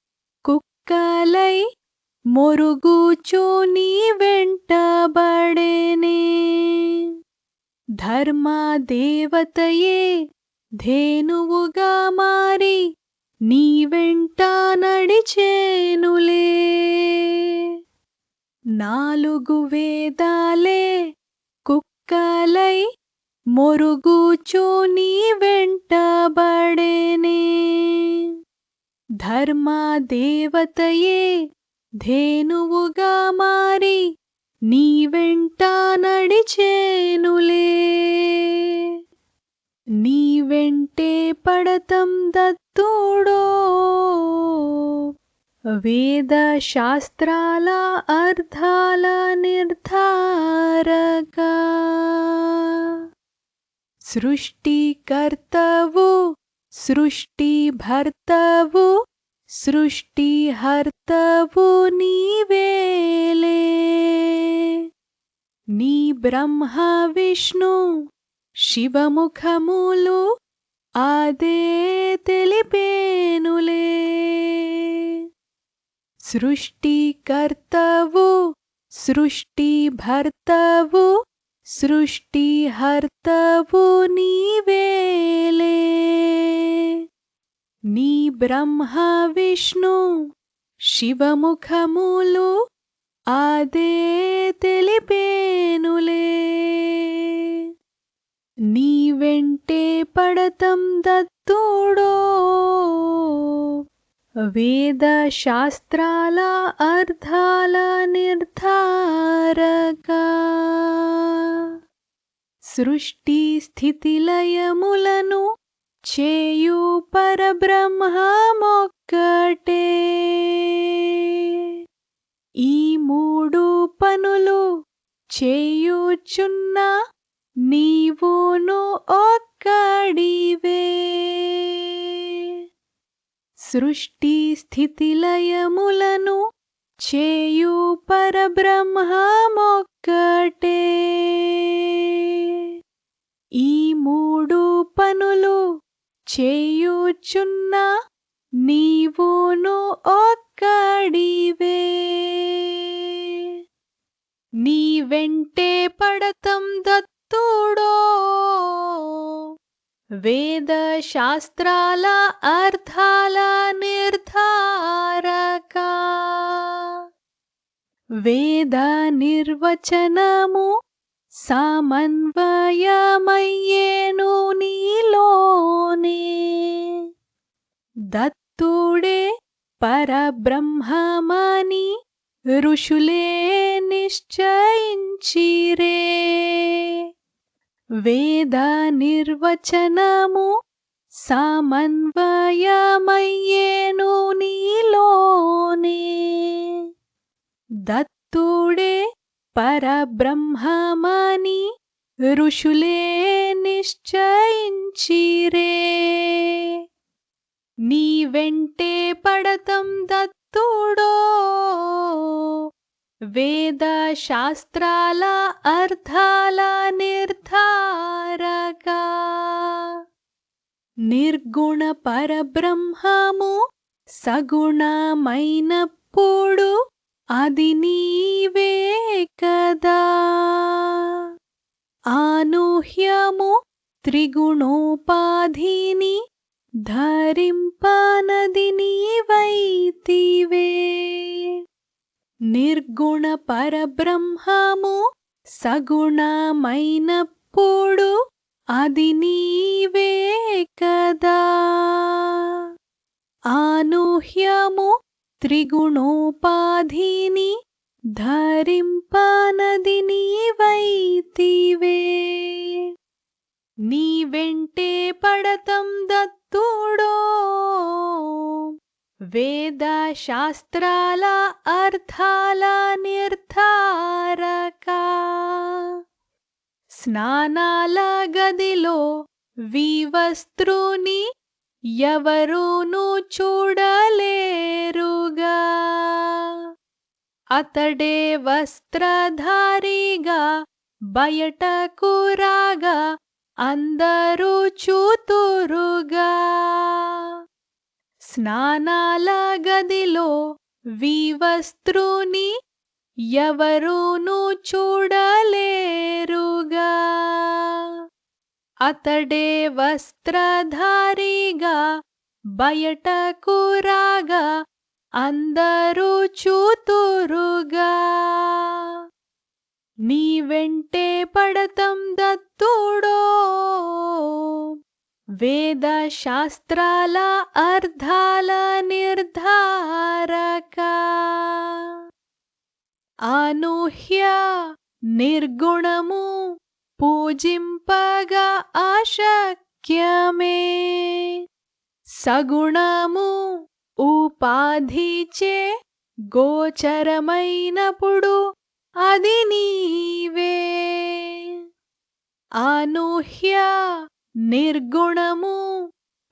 కుక్కలై మొరుగుచు నీ వెంటబడేనే. ధర్మదేవతయే ధేనువుగా మారి నీ వెంట నడిచేనులే. నాలుగు వేదాలే కుక్కలై మొరుగుచు నీ వెంటబడేనే. ధర్మదేవతయే ధేనువుగా మారి నీ వెంట నడిచేనులే. నీ వెంటే పడతం దత్తుడో, వేద శాస్త్రాల అర్థాల నిర్ధారక. సృష్టికర్తవు సృష్టిభర్తవు సృష్టిహర్తవు నీవేలే. నీ బ్రహ్మ విష్ణు శివముఖములు ఆదే తెలిపేనులే. సృష్టికర్తవు సృష్టిభర్తవు సృష్టిహర్తవు నీవేలే. నీ బ్రహ్మ విష్ణు శివముఖములు ఆదే తెలిపేనులే. నీ వెంటే పడతం దత్తుడో, వేద శాస్త్రాల అర్థాల నిర్ధారక. సృష్టి స్థితిలయములను చేయు పరబ్రహ్మమొక్కటే. ఈ మూడు పనులు చేయుచున్న నీవును ఒక్కడివే. సృష్టి స్థితిలయములను చేయు పరబ్రహ్మమొక్కటే. ఈ మూడు పనులు చేయుచున్న నీవును ఒక్కడివే. నీ వెంటే పడతం దత్తుడో, వేద శాస్త్రాల అర్థాల నిర్ధారక. వేద నిర్వచనము సమన్వయమయ్యేను నీలోనే. దత్తుడే పరబ్రహ్మమని ఋషులే నిశ్చయించిరే. వేద నిర్వచనము సమన్వయమయ్యేను నీలోనే. దత్తుడే పరబ్రహ్మమని ఋషులే నిశ్చయించిరే. నీ వెంటే పడతం దత్తుడో, వేద శాస్త్రాల అర్థాల నిర్ధారక. నిర్గుణ పరబ్రహ్మము సగుణమైనప్పుడు అది నీవే కదా. అనూహ్యము త్రిగుణోపాధిని ధరింపనది నీవైతివే. నిర్గుణ పరబ్రహ్మము సగుణమైనప్పుడు అది నీవే కదా. అనూహ్యము త్రిగుణోపాధిని ధరింపనది నీవైతివే. నీ వెంటే పడతం దత్తుడో వేద శాస్త్రాల అర్థాల నిర్ధారక. స్నానాల గదిలో వివస్త్రుని ఎవరూను చూడలేరుగా. అతడే వస్త్రధారిగా బయటకు రాగా అందరూ చూతురుగా. స్నానాల గదిలో వివస్త్రుని ఎవరూను చూడలేరుగా. అతడే వస్త్రధారిగా బయటకు రాగా అందరూ చూతురుగా. నీ వెంటే పడతం దత్తుడో వేద శాస్త్రాల అర్థాల నిర్ధారక. అనూహ్య నిర్గుణము పూజింపగా అశక్యమే. సగుణము ఉపాధిచే గోచరమైనప్పుడు అది నీవే. అనూహ్య నిర్గుణము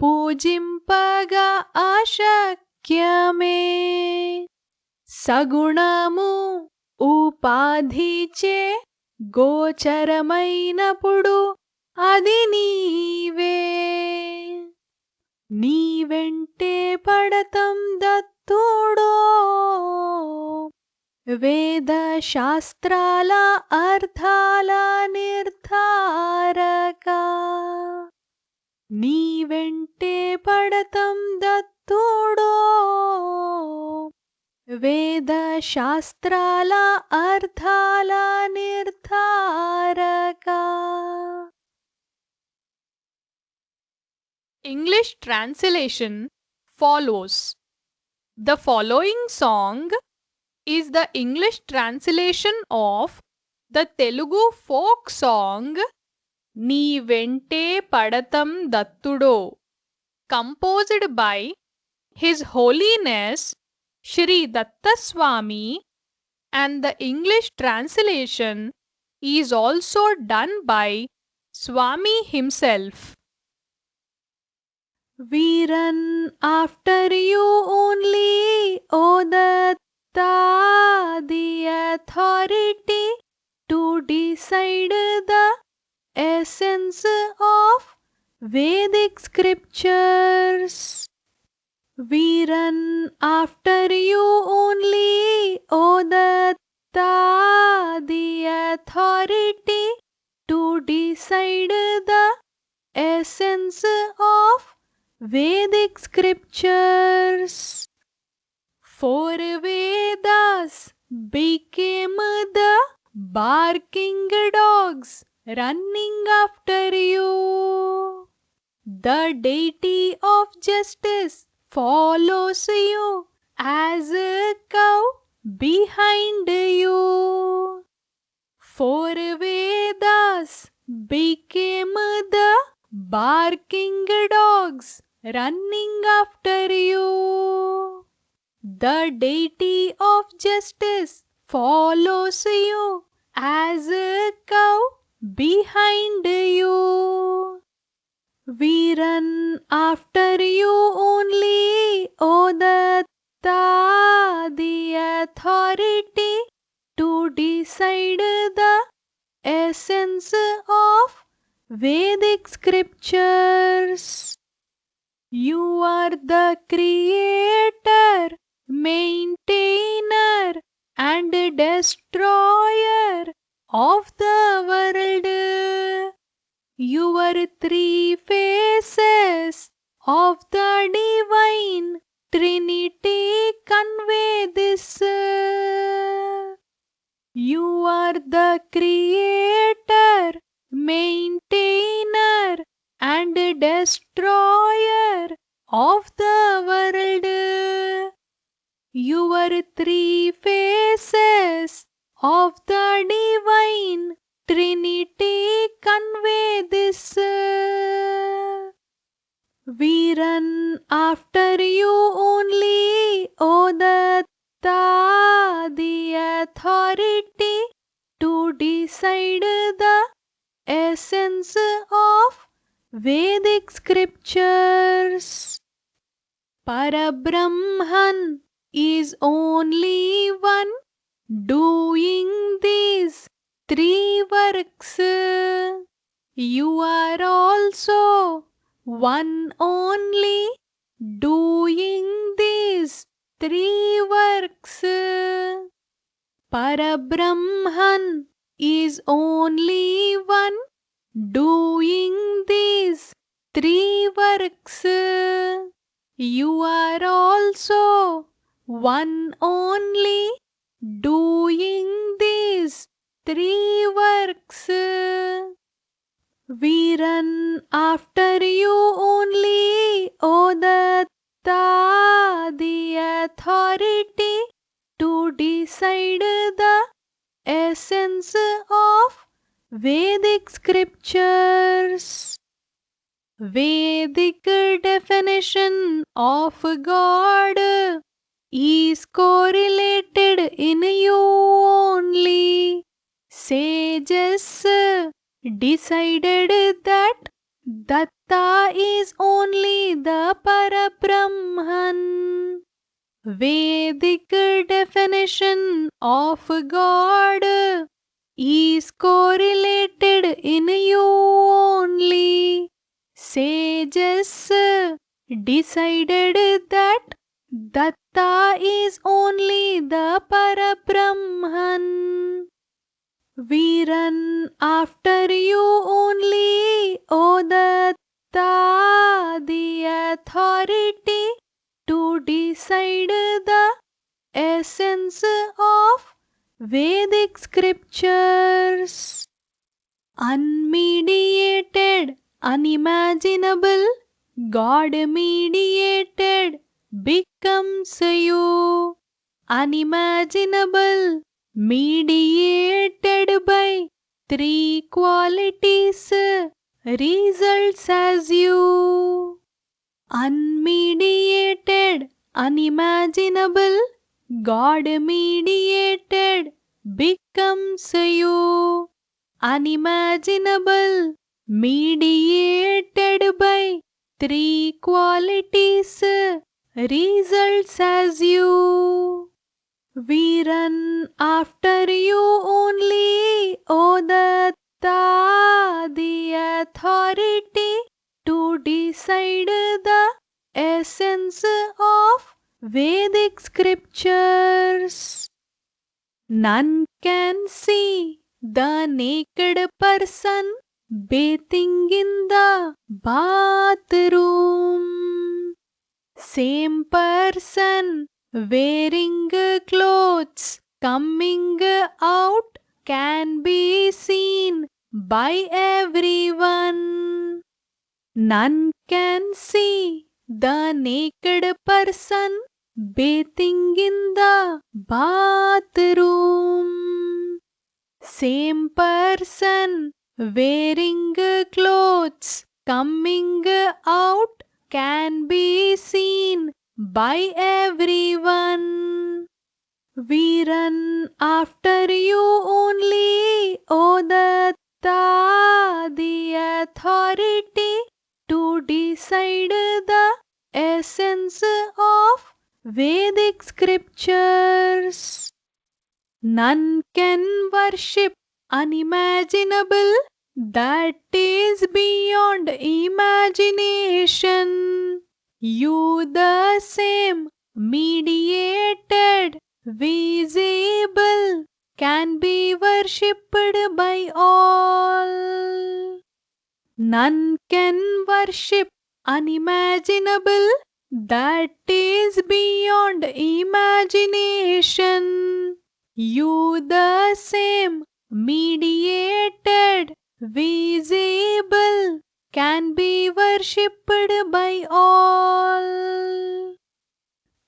పూజింపగా అశక్యమే. సగుణము ఉపాధిచే గోచరమైనప్పుడు అది నీవే. నీ వెంటే పడతం దత్తుడో వేద శాస్త్రాల అర్థాల నిర్ధారక. నీ వెంటే పడతం దత్తుడో వేద శాస్త్రాల అర్థాల నిర్ధారక. English translation follows. The following song is the English translation of the Telugu folk song Ni Vente Padatam Dattudo, composed by His Holiness Shri Datta Swami, and the English translation is also done by Swami himself. We run after you only, O Datta, the authority to decide the essence of Vedic scriptures. We run after you only, O Datta, the authority to decide the essence of Vedic scriptures. Four Vedas became the barking dogs running after you. The deity of justice follows you as a cow behind you. Four Vedas became the barking dogs running after you. The deity of justice follows you as a cow behind you. We run after you only, O Datta, the authority to decide the essence of Vedic scriptures. You are the creator, maintainer, and destroyer of the world. Your three faces of the divine Trinity convey this. You are the creator, maintainer, and destroyer of the world. Your three faces of the divine Trinity convey this. We run after you only, O Datta, the authority to decide the essence of Vedic scriptures. Parabrahman is only one doing these three works. You are also one only doing these three works. Parabrahman is only one doing these three works. You are also one only doing these three works. We run after you only, O Datta, the authority to decide the essence of Vedic scriptures. Vedic definition of God is correlated in you only. Sages decided that Datta is only the Parabrahman. Vedic definition of God is correlated in you only. Sages decided that Datta is only the Parabrahman. We run after you only, O Datta, the authority to decide the essence of Vedic scriptures. Unmediated, unimaginable, God mediated becomes you. Unimaginable, mediated by three qualities, results as you. Unmediated, unimaginable, God mediated becomes you. Unimaginable, mediated by three qualities, results as you. We run after you only, O Datta, the authority to decide the essence of Vedic scriptures. None can see the naked person bathing in the bathroom. Same person wearing clothes coming out can be seen by everyone. None can see the naked person bathing in the bathroom. Same person wearing clothes coming out can be seen by everyone. We run after you only, O Datta, the authority to decide the essence of Vedic scriptures. None can worship unimaginable that is beyond imagination. You the same, mediated, visible, can be worshipped by all. None can worship unimaginable that is beyond imagination. You the same, mediated, visible, can be worshipped by all.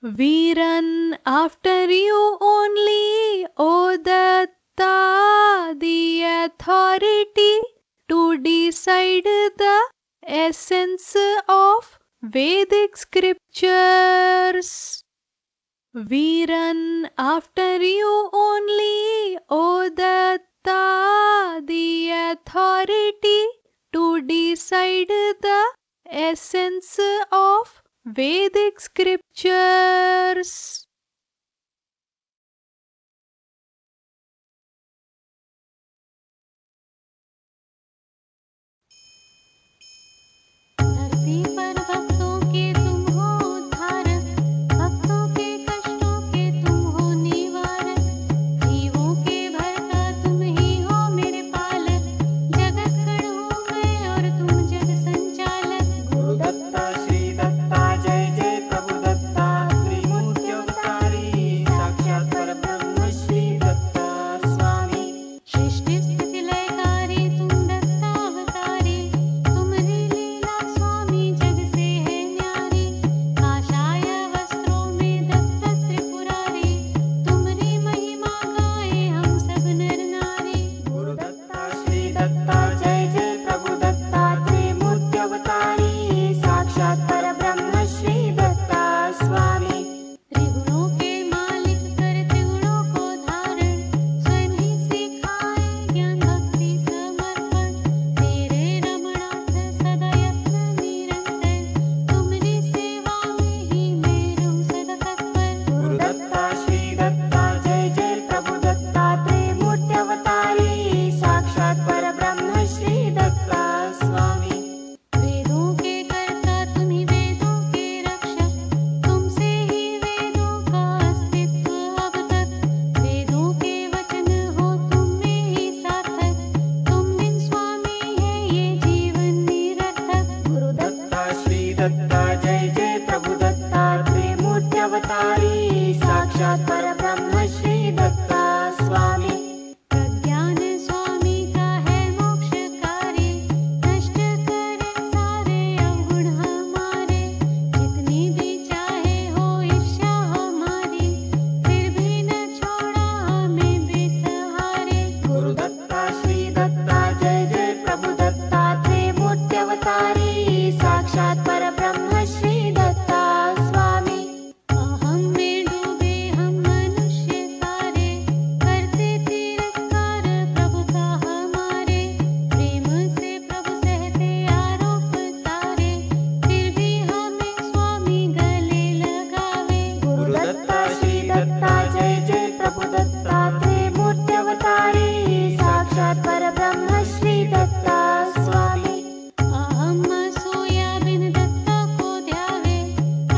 We run after you only, O Datta, the authority to decide the essence of Vedic scriptures. We run after you only, O Datta, the authority to decide the essence of Vedic scriptures. धरती पर भक्तों के तुम हो उद्धारक, भक्तों के कष्टों के तुम हो निवारक, जीवों के भरता तुम ही हो मेरे पालक, जगत गण हूँ मैं और तुम जग संचालक। गुरु दत्ता श्री दत्ता जय जय प्रभु दत्ता, त्रिमूर्ति अवतारी साक्षात परब्रह्म श्री दत्ता स्वामी। सृष्टि स्थिति लयकारी तुम दत्तावतारी, तुम्हारी लीला स्वामी जग से है न्यारी, काषाय वस्त्रों में दत्त त्रिपुरारी, तुम्हारी महिमा गाए हम सब नर नारी। गुरु दत्ता श्री दत्ता जय जय प्रभु दत्ता, त्रिमूर्ति अवतारी साक्षात परब्रह्म श्री दत्ता स्वामी। त्रिगुणों के मालिक कर त्रिगुणों को धारण, स्वयं ही सिखाए ज्ञान भक्ति समर्पण, तेरे रमणार्थ सदा यत्न निरंतर, तुम्हारी सेवा में ही मैं रहूं सदा तत्पर। गुरु दत्ता श्री दत्ता जय जय प्रभु दत्ता, त्रिमूर्ति अवतारी साक्षात परब्रह्म श्री दत्ता स्वामी। वेदों के कर्ता तुम ही वेदों के रक्षक, तुमसे ही वेदों का अस्तित्व अब तक, वेदों के वचन हो तुम में ही सार्थक, तुम बिन स्वामी है ये जीवन निरर्थक। गुरु दत्ता श्री दत्ता जय जय प्रभु दत्ता, त्रिमूर्ति अवतारी साक्षात परब्रह्म श्री दत्ता स्वामी। प्रज्ञान स्वामी का है मोक्षकारी, नष्ट करे सारे अवगुण हमारे, जितनी भी चाहे हो ईर्ष्या हमारी, फिर भी न छोड़ा हमें बेसहारे। गुरु दत्ता श्री दत्ता जय जय प्रभु दत्ता, त्रिमूर्ति अवतारी साक्षात परब्रह्म श्री दत्ता स्वामी। अहम में डूबे हम मनुष्य सारे, करते तिरस्कार प्रभु का हमारे, प्रेम से प्रभु सहते आरोप सारे, फिर भी हमें स्वामी गले लगावे। गुरु दत्ता श्री दत्ता जय जय प्रभु दत्ता, त्रिमूर्ति अवतारी साक्षात परब्रह्म श्री दत्ता स्वामी। अहम सोया बिन दत्ता को ध्यावे,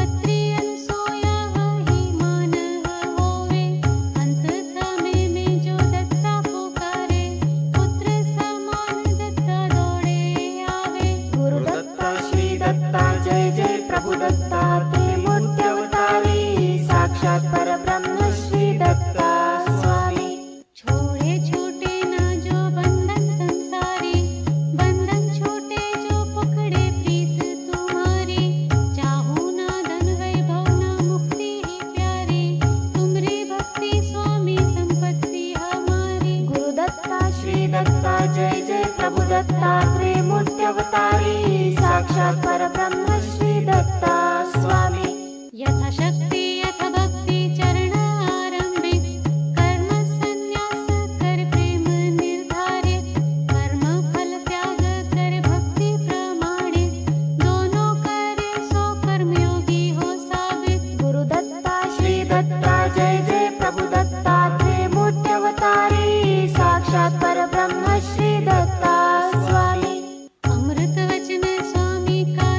अत्रि अनसोया वही मानव होवे, अंत समय में जो दत्ता पुकारे, पुत्र समान दत्ता दौड़े आवे। गुरु दत्ता श्री दत्ता जय जय प्रभु दत्ता, त्रिमूर्ति अवतारी साक्षात परब्रह्म श्री दत्ता स्वामी। छोड़े छूटे ना जो बंधन संसारी, बंधन छूटे जो पकड़े प्रीत तुम्हारी, चाहूं ना धन वैभव ना मुक्ति ही प्यारी, तुम्हारी भक्ति स्वामी संपत्ति हमारी। गुरु दत्ता श्री दत्ता जय जय प्रभु दत्ता, त्रिमूर्ति अवतारी साक्षात परब्रह्म श्री दत्ता स्वामी। यथाशक्ति यथ भक्ति चरण आरंभिक, कर्म संन्यास कर प्रेम निर्धारित, कर्म फल त्याग कर भक्ति प्रमाणित, दोनों करे सो कर्मयोगी हो साबित। गुरु दत्ता श्री दत्ता जय जय प्रभु दत्ता, त्रिमूर्ति अवतारी साक्षात परब्रह्म श्री दत्ता स्वामी। अमृत वचन स्वामी का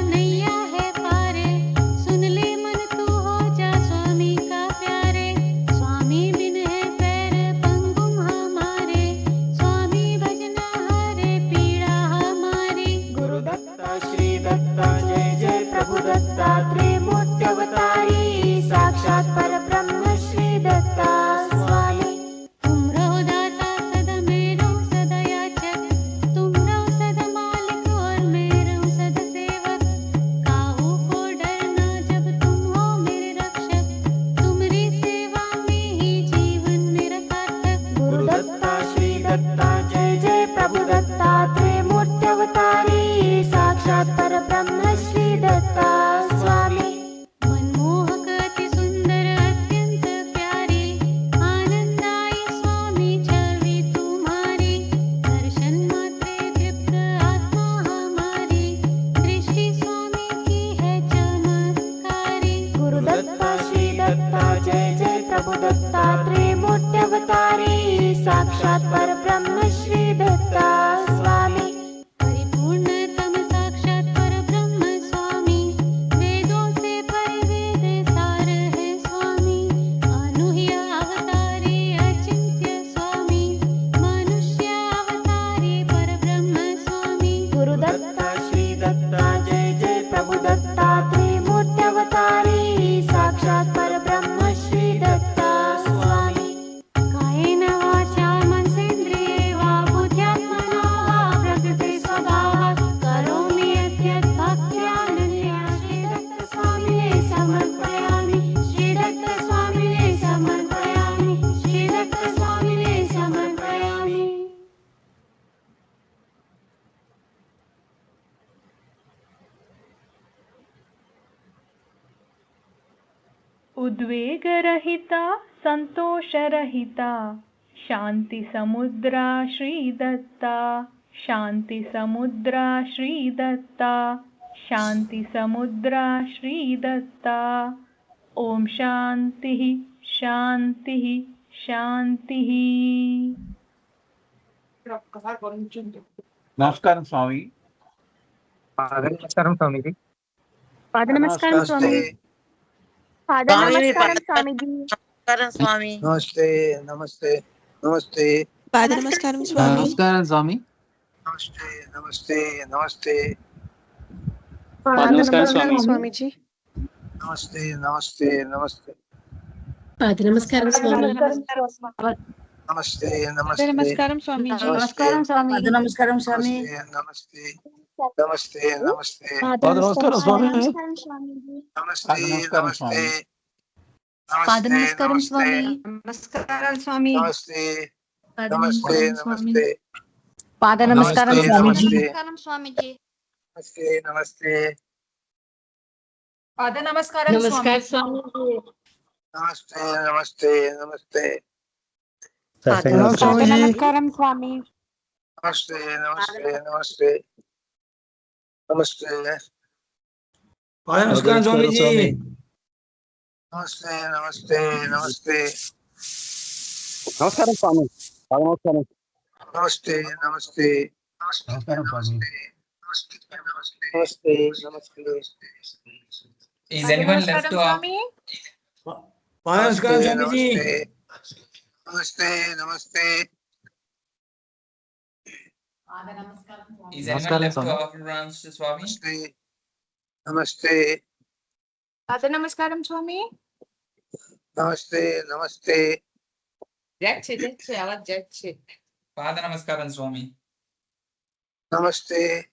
उद्वेगरहिता संतोषरहिता शांति समुद्रा श्री दत्ता शांति समुद्रा श्री दत्ता शांति समुद्रा श्री दत्ता ओम शांति शांति शांति నమస్కారం స్వామి. నమస్కారం స్వామీజీ. పాద నమస్కారం స్వామి. పాద నమస్కారం స్వామీజీ. నమస్కారం స్వామి. నమస్తే నమస్తే నమస్తే. పాద నమస్కారం స్వామి. నమస్కారం స్వామి. నమస్తే నమస్తే నమస్తే. పాద నమస్కారం స్వామీజీ. నమస్తే నమస్తే నమస్తే. పాద నమస్కారం స్వామి. నమస్తే నమస్తే నమస్కారం స్వామి. నమస్కారం స్వామి. పాద నమస్కారం స్వామి. నమస్తే నమస్తే నమస్తే. పాద నమస్కారం స్వామి. నమస్తే నమస్తే. పాద నమస్కారం స్వామి. నమస్కారం స్వామి. నమస్తే నమస్తే నమస్తే. పాద నమస్కారం స్వామీజీ. నమస్కారం స్వామీజీ. నమస్తే నమస్తే. పాద నమస్కారం నమస్కారం స్వామీజీ. నమస్తే నమస్తే నమస్తే. పాద నమస్కారం స్వామి. నమస్తే నమస్తే నమస్తే. నమస్తే నమస్కారం స్వామీజీ. నమస్తే నమస్తే నమస్తే. నమస్కారం స్వామి. నమస్కారం. నమస్తే నమస్తే. నమస్కారం స్వామి. నమస్తే నమస్తే. Is anyone left to ask? నమస్కారం స్వామీజీ. నమస్తే నమస్తే. Is anyone left to offer rounds to Swami? నమస్తే నమస్తే. పాద నమస్కారం స్వామి. నమస్తే నమస్తే. Pada Namaskaram Swami. నమస్తే